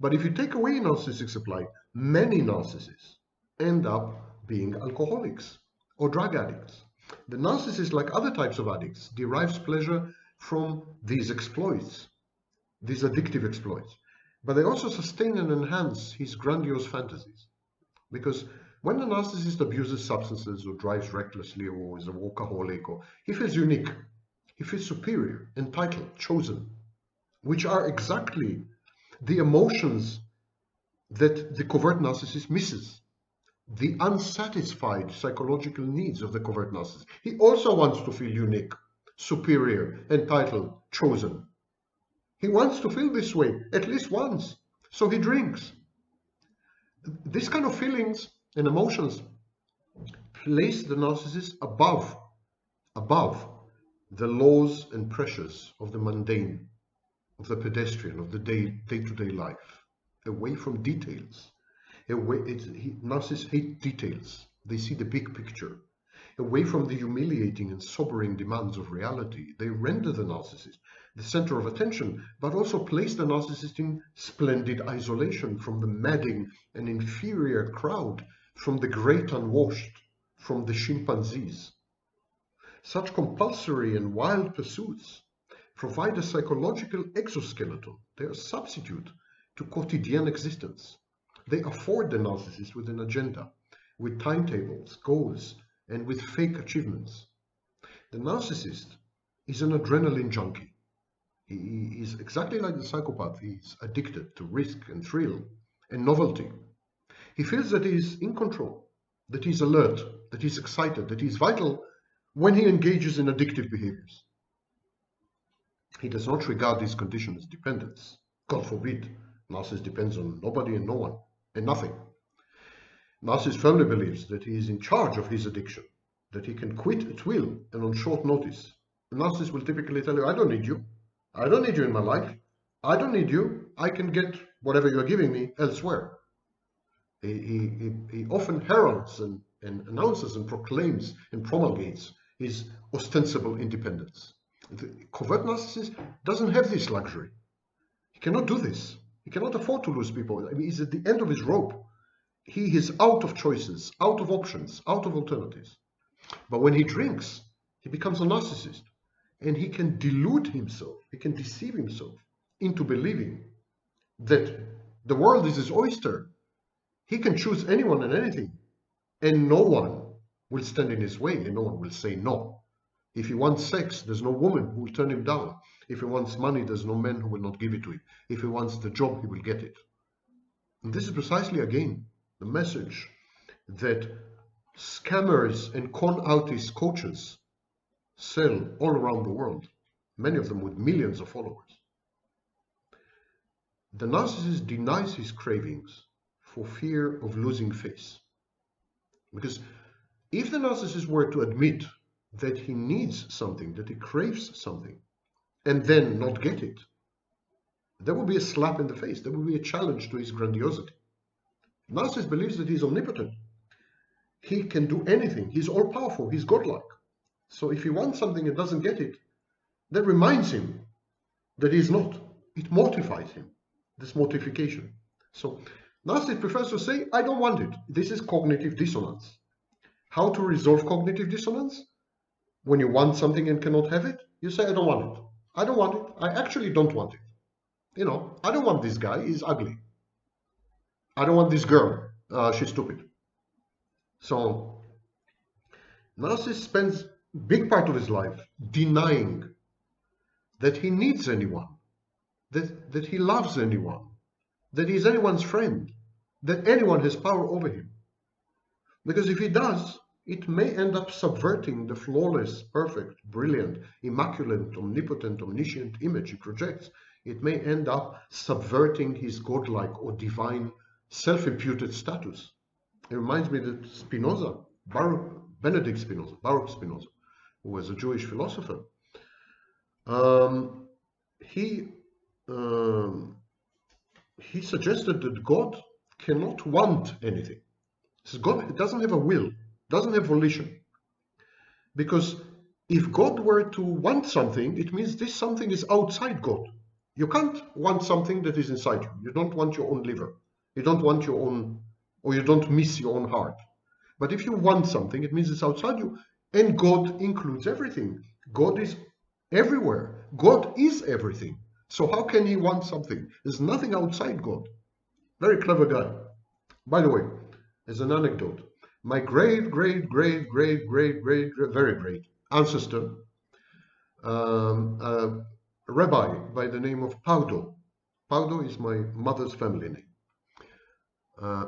But if you take away narcissistic supply, many narcissists end up being alcoholics or drug addicts. The narcissist, like other types of addicts, derives pleasure from these exploits, these addictive exploits. But they also sustain and enhance his grandiose fantasies. Because when the narcissist abuses substances or drives recklessly or is a workaholic, or he feels unique, he feels superior, entitled, chosen, which are exactly the emotions that the covert narcissist misses. The unsatisfied psychological needs of the covert narcissist. He also wants to feel unique, superior, entitled, chosen. He wants to feel this way at least once, so he drinks. These kind of feelings and emotions place the narcissist above the laws and pressures of the mundane, of the pedestrian, of the day-to-day life, away from details. Narcissists hate details. They see the big picture. Away from the humiliating and sobering demands of reality, they render the narcissist the center of attention, but also place the narcissist in splendid isolation from the madding and inferior crowd, from the great unwashed, from the chimpanzees. Such compulsory and wild pursuits provide a psychological exoskeleton. They are a substitute to quotidian existence. They afford the narcissist with an agenda, with timetables, goals, and with fake achievements. The narcissist is an adrenaline junkie. He is exactly like the psychopath. He is addicted to risk and thrill and novelty. He feels that he is in control, that he is alert, that he is excited, that he is vital when he engages in addictive behaviors. He does not regard this condition as dependence. God forbid, narcissist depends on nobody and no one and nothing. Narcissist firmly believes that he is in charge of his addiction, that he can quit at will and on short notice. The narcissist will typically tell you, I don't need you. I don't need you in my life. I don't need you. I can get whatever you're giving me elsewhere. He often heralds and announces and proclaims and promulgates his ostensible independence. The covert narcissist doesn't have this luxury. He cannot do this. He cannot afford to lose people. I mean, he's at the end of his rope. He is out of choices, out of options, out of alternatives. But when he drinks, he becomes a narcissist. And he can delude himself, he can deceive himself into believing that the world is his oyster. He can choose anyone and anything, and no one will stand in his way, and no one will say no. If he wants sex, there's no woman who will turn him down. If he wants money, there's no man who will not give it to him. If he wants the job, he will get it. And this is precisely, again, the message that scammers and con artist coaches sell all around the world, many of them with millions of followers. The narcissist denies his cravings for fear of losing face. Because if the narcissist were to admit that he needs something, that he craves something, and then not get it, there will be a slap in the face. There will be a challenge to his grandiosity. The narcissist believes that he's omnipotent. He can do anything. He's all-powerful. He's godlike. So if he wants something and doesn't get it, that reminds him that he's not. It mortifies him, this mortification. So narcissist prefers to say, I don't want it. This is cognitive dissonance. How to resolve cognitive dissonance? When you want something and cannot have it, you say, I don't want it. I don't want it. I actually don't want it. You know, I don't want this guy. He's ugly. I don't want this girl. She's stupid. So narcissist spends big part of his life denying that he needs anyone, that he loves anyone, that he's anyone's friend, that anyone has power over him. Because if he does, it may end up subverting the flawless, perfect, brilliant, immaculate, omnipotent, omniscient image he projects. It may end up subverting his godlike or divine self-imputed status. It reminds me that Spinoza, Baruch Spinoza, who was a Jewish philosopher, he suggested that God cannot want anything. He says God doesn't have a will, doesn't have volition. Because if God were to want something, it means this something is outside God. You can't want something that is inside you. You don't want your own liver. You don't want your own, or you don't miss your own heart. But if you want something, it means it's outside you. And God includes everything. God is everywhere. God is everything. So how can he want something? There's nothing outside God. Very clever guy. By the way, as an anecdote, my very great ancestor, a rabbi by the name of Paudo. Paudo is my mother's family name.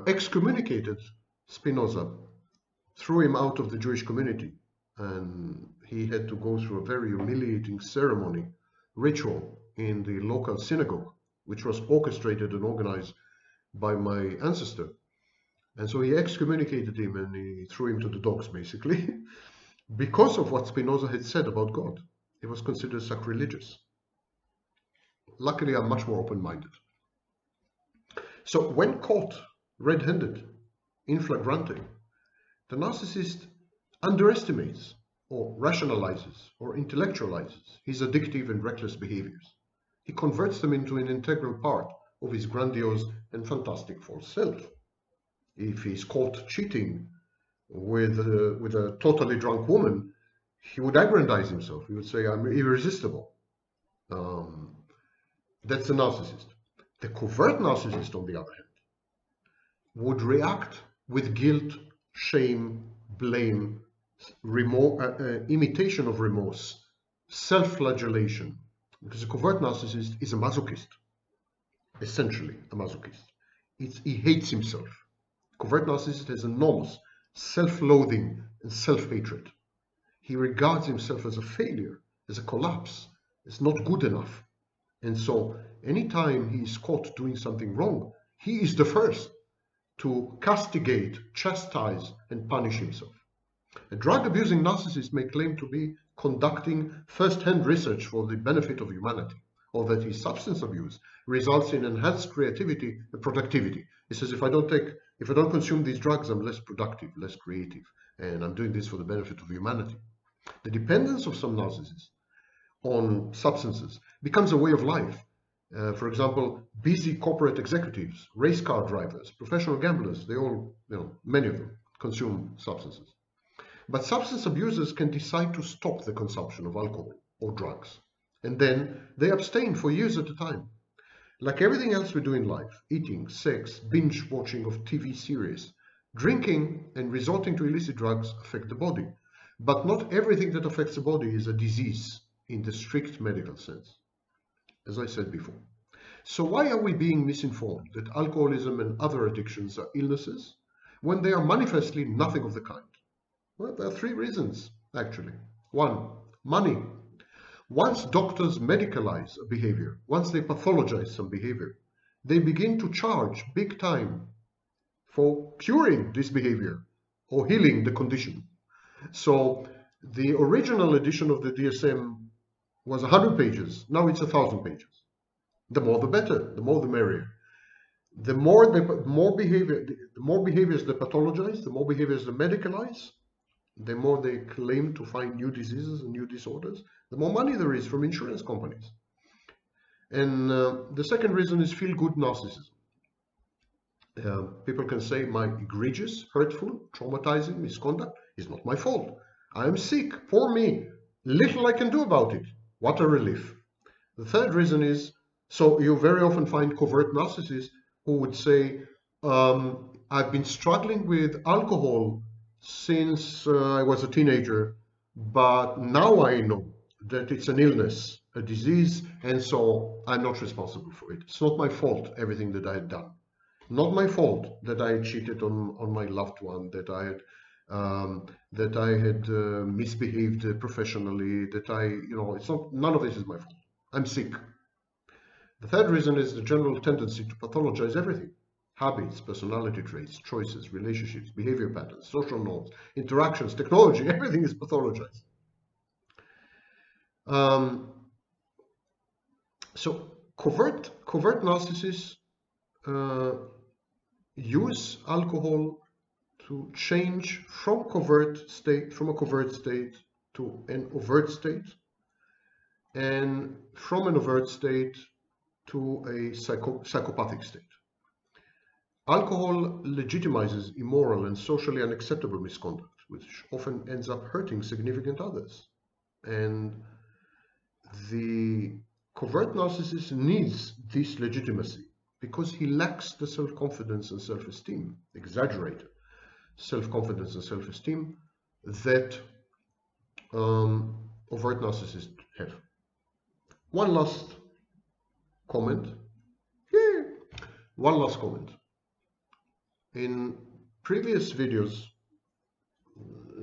Excommunicated Spinoza, threw him out of the Jewish community, and he had to go through a very humiliating ceremony, ritual in the local synagogue, which was orchestrated and organized by my ancestor. And so he excommunicated him and he threw him to the dogs, basically, because of what Spinoza had said about God. It was considered sacrilegious. Luckily, I'm much more open-minded. So when caught red-handed, in flagrante, the narcissist underestimates or rationalizes or intellectualizes his addictive and reckless behaviors. He converts them into an integral part of his grandiose and fantastic false self. If he's caught cheating with a totally drunk woman, he would aggrandize himself. He would say, I'm irresistible. That's a narcissist. The covert narcissist, on the other hand, would react with guilt, shame, blame, imitation of remorse, self-flagellation. Because a covert narcissist is a masochist, essentially a masochist. He hates himself. Covert narcissist has enormous self-loathing and self-hatred. He regards himself as a failure, as a collapse, as not good enough. And so anytime he is caught doing something wrong, he is the first to castigate, chastise, and punish himself. A drug-abusing narcissist may claim to be conducting first-hand research for the benefit of humanity, or that his substance abuse results in enhanced creativity and productivity. He says, if I don't consume these drugs, I'm less productive, less creative, and I'm doing this for the benefit of humanity. The dependence of some narcissists on substances becomes a way of life. For example, busy corporate executives, race car drivers, professional gamblers, they all, many of them consume substances. But substance abusers can decide to stop the consumption of alcohol or drugs, and then they abstain for years at a time. Like everything else we do in life, eating, sex, binge watching of TV series, drinking and resorting to illicit drugs affect the body. But not everything that affects the body is a disease in the strict medical sense, as I said before. So why are we being misinformed that alcoholism and other addictions are illnesses when they are manifestly nothing of the kind? Well, there are three reasons, actually. One, money. Once doctors medicalize a behavior, once they pathologize some behavior, they begin to charge big time for curing this behavior or healing the condition. So the original edition of the DSM was 100 pages. Now it's 1,000 pages. The more the better, the more the merrier. The more behaviors they pathologize, the more behaviors they medicalize, the more they claim to find new diseases and new disorders, the more money there is from insurance companies. And the second reason is feel-good narcissism. People can say my egregious, hurtful, traumatizing misconduct is not my fault. I am sick, poor me, little I can do about it. What a relief. The third reason is, so you very often find covert narcissists who would say, I've been struggling with alcohol since I was a teenager, but now I know that it's an illness, a disease, and so I'm not responsible for it. It's not my fault, everything that I had done. Not my fault that I cheated on my loved one, that I had misbehaved professionally, it's not, none of this is my fault. I'm sick. The third reason is the general tendency to pathologize everything. habits, personality traits, choices, relationships, behavior patterns, social norms, interactions, technology, everything is pathologized. So covert narcissists use alcohol to change from a covert state to an overt state, and from an overt state to a psychopathic state. Alcohol legitimizes immoral and socially unacceptable misconduct, which often ends up hurting significant others. And the covert narcissist needs this legitimacy because he lacks the self-confidence and self-esteem, exaggerated self-confidence and self-esteem that overt narcissists have. One last comment. One last comment. In previous videos,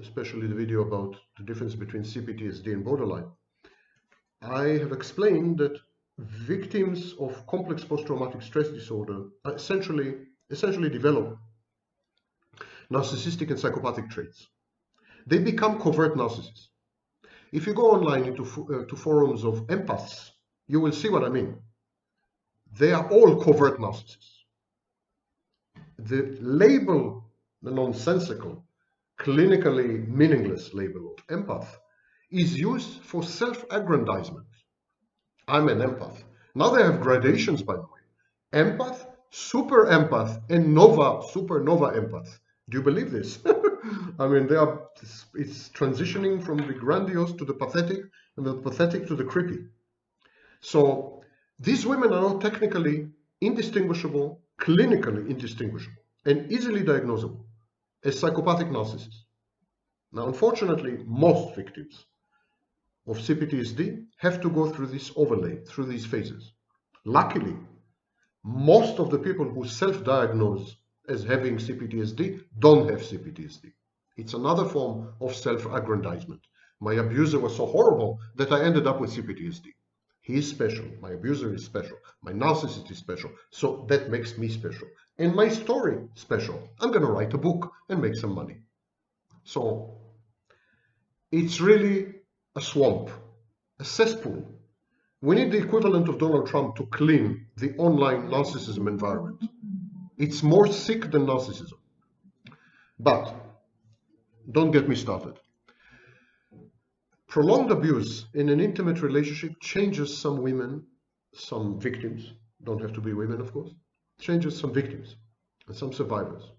especially the video about the difference between CPTSD and borderline, I have explained that victims of complex post-traumatic stress disorder essentially develop narcissistic and psychopathic traits. They become covert narcissists. If you go online into forums of empaths, you will see what I mean. They are all covert narcissists. The label, the nonsensical, clinically meaningless label of empath, is used for self-aggrandizement. I'm an empath. Now they have gradations, by the way. Empath, super empath, and supernova empath. Do you believe this? I mean, it's transitioning from the grandiose to the pathetic, and the pathetic to the creepy. So these women are now technically indistinguishable, clinically indistinguishable, and easily diagnosable as psychopathic narcissists. Now, unfortunately, most victims of CPTSD have to go through this overlay, through these phases. Luckily, most of the people who self-diagnose as having CPTSD don't have CPTSD. It's another form of self-aggrandizement. My abuser was so horrible that I ended up with CPTSD. He is special. My abuser is special. My narcissist is special. So that makes me special. And my story special. I'm going to write a book and make some money. So it's really a swamp, a cesspool. We need the equivalent of Donald Trump to clean the online narcissism environment. It's more sick than narcissism. But don't get me started. Prolonged abuse in an intimate relationship changes some women, some victims, don't have to be women, of course, changes some victims and some survivors,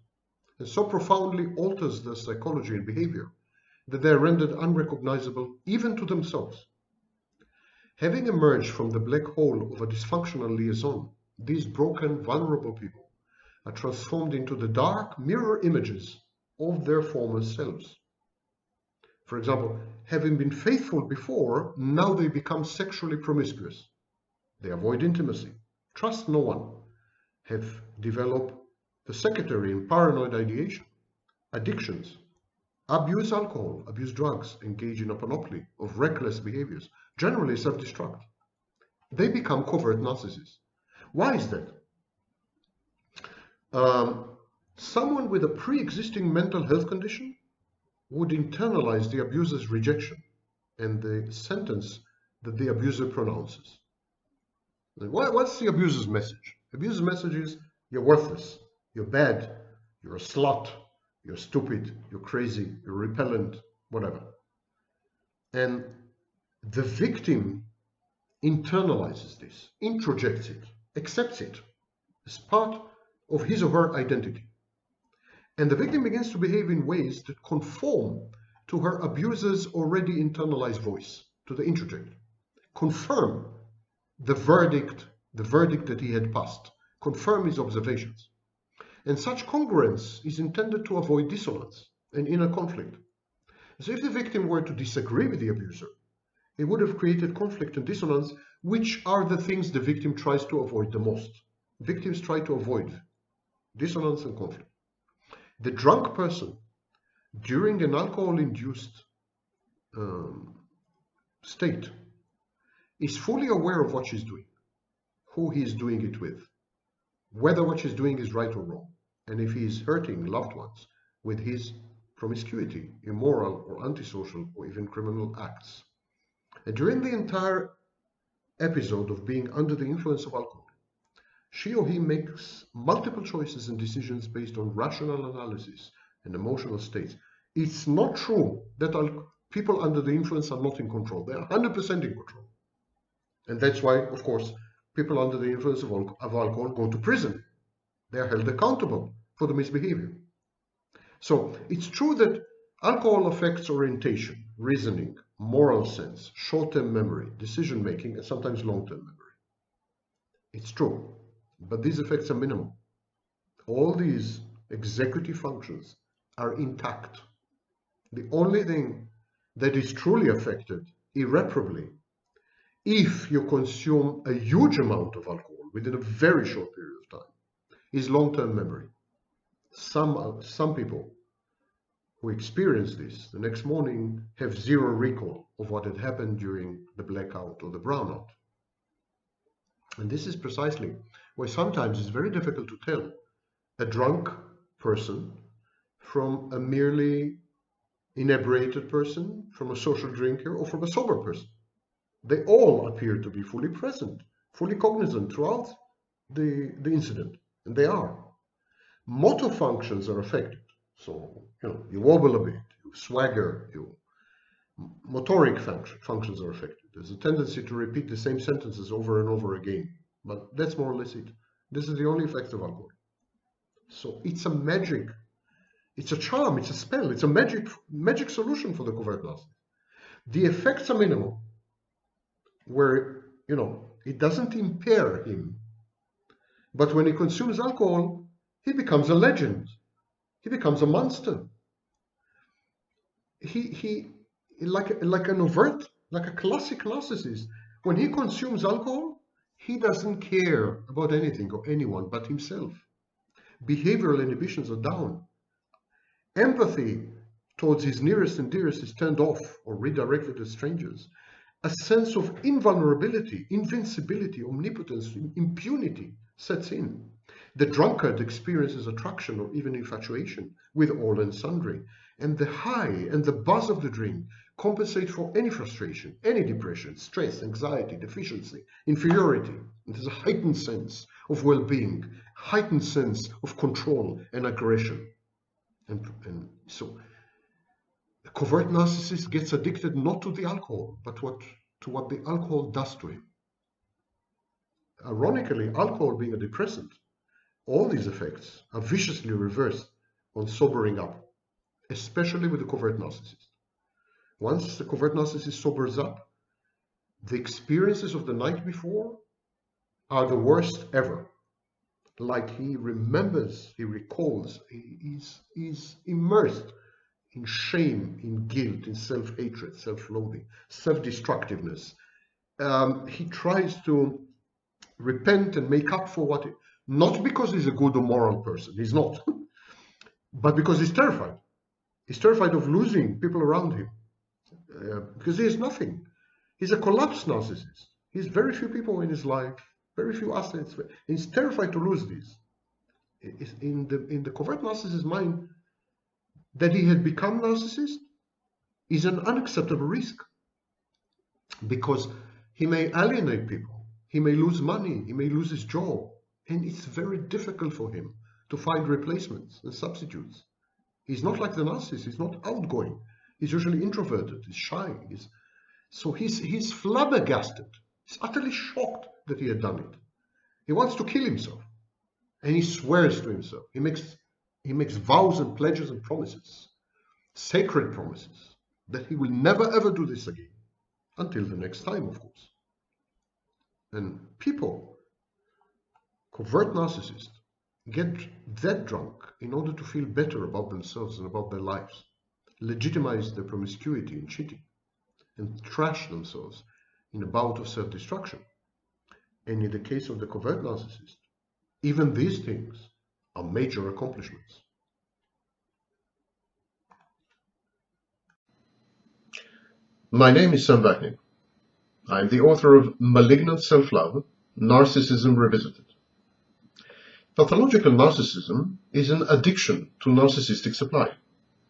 and so profoundly alters their psychology and behavior that they are rendered unrecognizable even to themselves. Having emerged from the black hole of a dysfunctional liaison, these broken, vulnerable people are transformed into the dark mirror images of their former selves. For example, having been faithful before, now they become sexually promiscuous. They avoid intimacy, trust no one, have developed the secretary and paranoid ideation, addictions, abuse alcohol, abuse drugs, engage in a panoply of reckless behaviors, generally self-destruct. They become covert narcissists. Why is that? Someone with a pre-existing mental health condition would internalize the abuser's rejection and the sentence that the abuser pronounces. What's the abuser's message? The abuser's message is, you're worthless, you're bad, you're a slut, you're stupid, you're crazy, you're repellent, whatever. And the victim internalizes this, introjects it, accepts it as part of his or her identity. And the victim begins to behave in ways that conform to her abuser's already internalized voice, to the introject, confirm the verdict that he had passed, confirm his observations. And such congruence is intended to avoid dissonance and inner conflict. So if the victim were to disagree with the abuser, it would have created conflict and dissonance, which are the things the victim tries to avoid the most. Victims try to avoid dissonance and conflict. The drunk person, during an alcohol-induced state, is fully aware of what she's doing, who he's doing it with, whether what she's doing is right or wrong, and if he is hurting loved ones with his promiscuity, immoral or antisocial or even criminal acts. And during the entire episode of being under the influence of alcohol, she or he makes multiple choices and decisions based on rational analysis and emotional states. It's not true that people under the influence are not in control. They are 100% in control. And that's why, of course, people under the influence of alcohol go to prison. They are held accountable for the misbehavior. So it's true that alcohol affects orientation, reasoning, moral sense, short-term memory, decision-making, and sometimes long-term memory. It's true, but these effects are minimal. All these executive functions are intact. The only thing that is truly affected irreparably, if you consume a huge amount of alcohol within a very short period of time, is long-term memory. Some people who experience this the next morning have zero recall of what had happened during the blackout or the brownout. And this is precisely why sometimes it's very difficult to tell a drunk person from a merely inebriated person, from a social drinker, or from a sober person. They all appear to be fully present, fully cognizant throughout the incident, and they are. Motor functions are affected. So, you wobble a bit, you swagger, motoric functions are affected. There's a tendency to repeat the same sentences over and over again, but that's more or less it. This is the only effect of alcohol. So it's a magic, it's a charm, it's a spell, it's a magic solution for the covert narcissist. The effects are minimal, where, it doesn't impair him. But when he consumes alcohol, he becomes a legend. He becomes a monster. He like an overt, like a classic narcissist. When he consumes alcohol, he doesn't care about anything or anyone but himself. Behavioral inhibitions are down. Empathy towards his nearest and dearest is turned off or redirected at strangers. A sense of invulnerability, invincibility, omnipotence, impunity sets in. The drunkard experiences attraction or even infatuation with all and sundry, and the high and the buzz of the drink compensate for any frustration, any depression, stress, anxiety, deficiency, inferiority. And there's a heightened sense of well-being, heightened sense of control and aggression. And so a covert narcissist gets addicted not to the alcohol, but to what the alcohol does to him. Ironically, alcohol being a depressant, all these effects are viciously reversed on sobering up, especially with the covert narcissist. Once the covert narcissist sobers up, the experiences of the night before are the worst ever. Like he remembers, he recalls, he's immersed in shame, in guilt, in self-hatred, self-loathing, self-destructiveness. He tries to repent and make up for what, not because he's a good or moral person, he's not, but because he's terrified. He's terrified of losing people around him, because he has nothing. He's a collapsed narcissist. He has very few people in his life, very few assets. He's terrified to lose these. In the covert narcissist's mind, that he had become narcissist is an unacceptable risk, because he may alienate people, he may lose money, he may lose his job, and it's very difficult for him to find replacements and substitutes. He's not like the narcissist, he's not outgoing, he's usually introverted, he's shy, so he's flabbergasted, he's utterly shocked that he had done it. He wants to kill himself, and he swears to himself. He makes vows and pledges and promises, sacred promises, that he will never ever do this again, until the next time, of course. And people, covert narcissists, get that drunk in order to feel better about themselves and about their lives, legitimize their promiscuity and cheating, and trash themselves in a bout of self-destruction. And in the case of the covert narcissist, even these things are major accomplishments. My name is Sam Vaknin. I'm the author of Malignant Self-Love, Narcissism Revisited. Pathological narcissism is an addiction to narcissistic supply,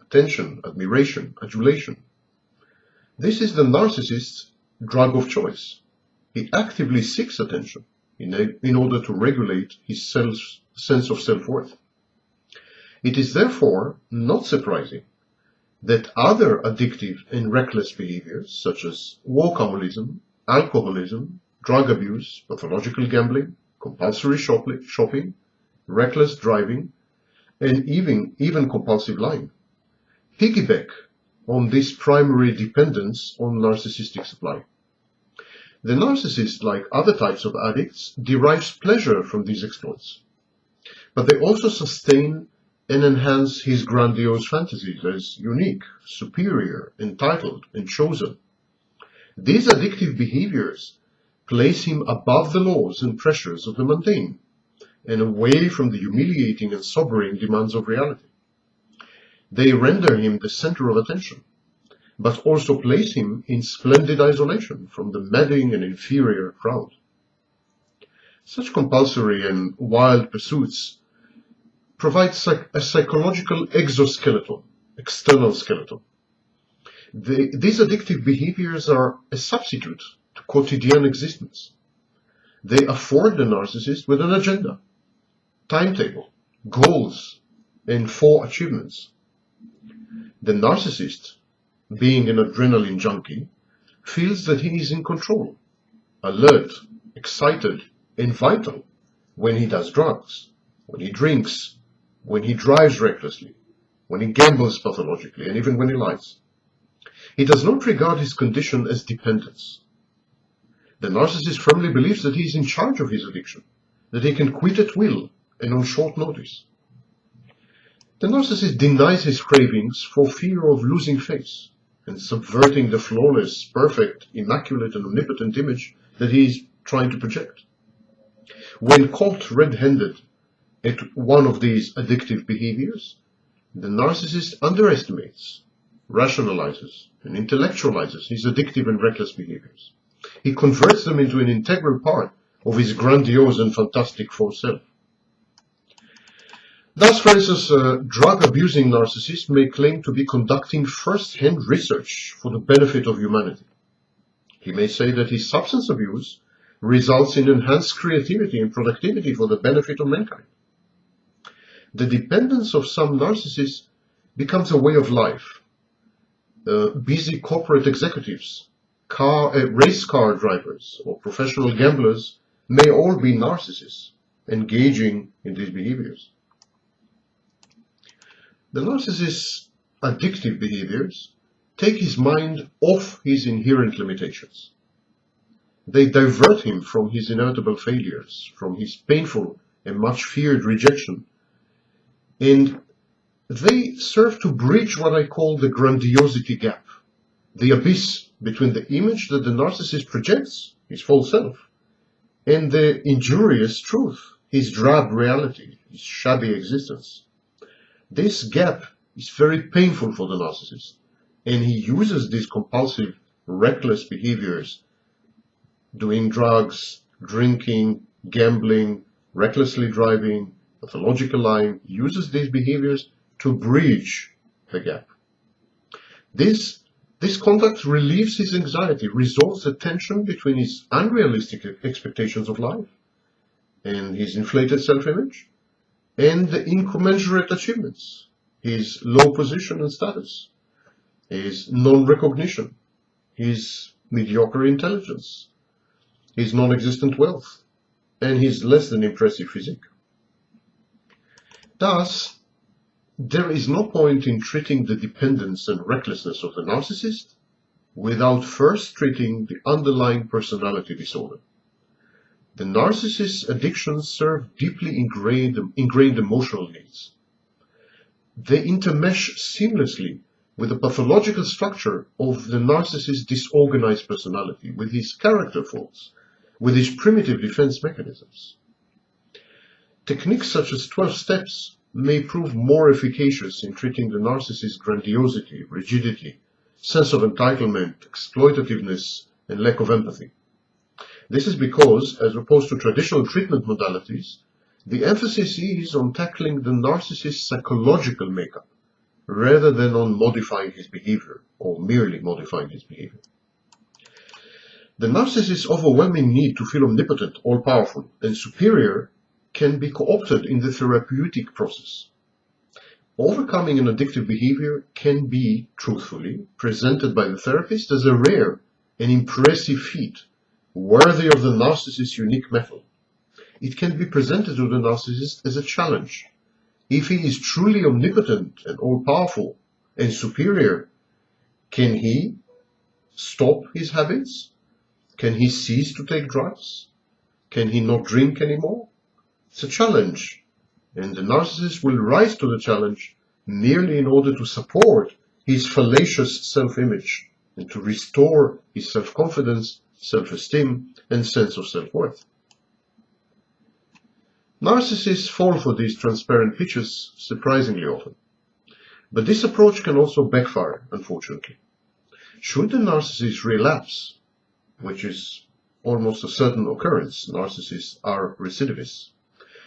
attention, admiration, adulation. This is the narcissist's drug of choice. He actively seeks attention in order to regulate his sense of self-worth. It is therefore not surprising that other addictive and reckless behaviors such as workaholism, alcoholism, drug abuse, pathological gambling, compulsory shopping, reckless driving, and even compulsive lying piggyback on this primary dependence on narcissistic supply. The narcissist, like other types of addicts, derives pleasure from these exploits, but they also sustain and enhance his grandiose fantasies as unique, superior, entitled, and chosen. These addictive behaviors place him above the laws and pressures of the mundane and away from the humiliating and sobering demands of reality. They render him the center of attention, but also place him in splendid isolation from the madding and inferior crowd. Such compulsory and wild pursuits provide a psychological exoskeleton, external skeleton. These addictive behaviors are a substitute to quotidian existence. They afford the narcissist with an agenda, timetable, goals, and 4 achievements. The narcissist, being an adrenaline junkie, feels that he is in control, alert, excited, and vital when he does drugs, when he drinks, when he drives recklessly, when he gambles pathologically, and even when he lies. He does not regard his condition as dependence. The narcissist firmly believes that he is in charge of his addiction, that he can quit at will and on short notice. The narcissist denies his cravings for fear of losing face and subverting the flawless, perfect, immaculate, and omnipotent image that he is trying to project. When caught red-handed at one of these addictive behaviors, the narcissist underestimates, rationalizes, and intellectualizes his addictive and reckless behaviors. He converts them into an integral part of his grandiose and fantastic false self. Thus, for instance, a drug-abusing narcissist may claim to be conducting first-hand research for the benefit of humanity. He may say that his substance abuse results in enhanced creativity and productivity for the benefit of mankind. The dependence of some narcissists becomes a way of life. Busy corporate executives, race car drivers, or professional gamblers may all be narcissists engaging in these behaviors. The narcissist's addictive behaviors take his mind off his inherent limitations. They divert him from his inevitable failures, from his painful and much feared rejection, and they serve to bridge what I call the grandiosity gap, the abyss between the image that the narcissist projects, his false self, and the injurious truth, his drab reality, his shabby existence. This gap is very painful for the narcissist, and he uses these compulsive, reckless behaviors, doing drugs, drinking, gambling, recklessly driving, pathological lying, uses these behaviors to bridge the gap. This conduct relieves his anxiety, resolves the tension between his unrealistic expectations of life and his inflated self-image, and the incommensurate achievements, his low position and status, his non-recognition, his mediocre intelligence, his non-existent wealth, and his less than impressive physique. Thus, there is no point in treating the dependence and recklessness of the narcissist without first treating the underlying personality disorder. The narcissist's addictions serve deeply ingrained emotional needs. They intermesh seamlessly with the pathological structure of the narcissist's disorganized personality, with his character faults, with his primitive defense mechanisms. Techniques such as 12 steps may prove more efficacious in treating the narcissist's grandiosity, rigidity, sense of entitlement, exploitativeness, and lack of empathy. This is because, as opposed to traditional treatment modalities, The emphasis is on tackling the narcissist's psychological makeup, rather than on modifying his behavior, or merely modifying his behavior. The narcissist's overwhelming need to feel omnipotent, all-powerful, and superior can be co-opted in the therapeutic process. Overcoming an addictive behavior can be, truthfully, presented by the therapist as a rare and impressive feat, worthy of the narcissist's unique mettle. It can be presented to the narcissist as a challenge. If he is truly omnipotent and all-powerful and superior, can he stop his habits? Can he cease to take drugs? Can he not drink anymore? It's a challenge, and the narcissist will rise to the challenge merely in order to support his fallacious self-image and to restore his self-confidence, self-esteem, and sense of self-worth. Narcissists fall for these transparent pitches surprisingly often. But this approach can also backfire, unfortunately. Should the narcissist relapse, which is almost a certain occurrence, narcissists are recidivists,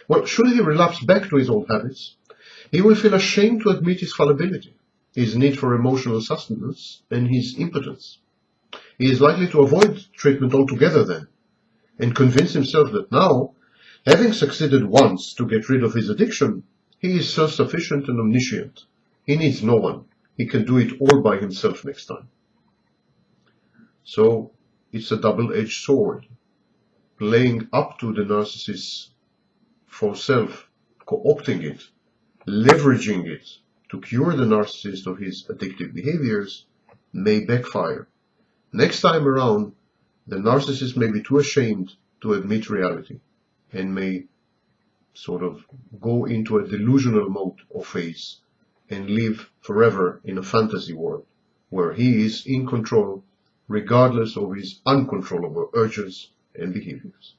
well, should he relapse back to his old habits, he will feel ashamed to admit his fallibility, his need for emotional sustenance, and his impotence. He is likely to avoid treatment altogether then, and convince himself that now, having succeeded once to get rid of his addiction, he is self-sufficient and omniscient. He needs no one. He can do it all by himself next time. So, it's a double-edged sword, playing up to the narcissist for self, co-opting it, leveraging it to cure the narcissist of his addictive behaviors may backfire. Next time around, the narcissist may be too ashamed to admit reality and may sort of go into a delusional mode or phase and live forever in a fantasy world where he is in control regardless of his uncontrollable urges and behaviors.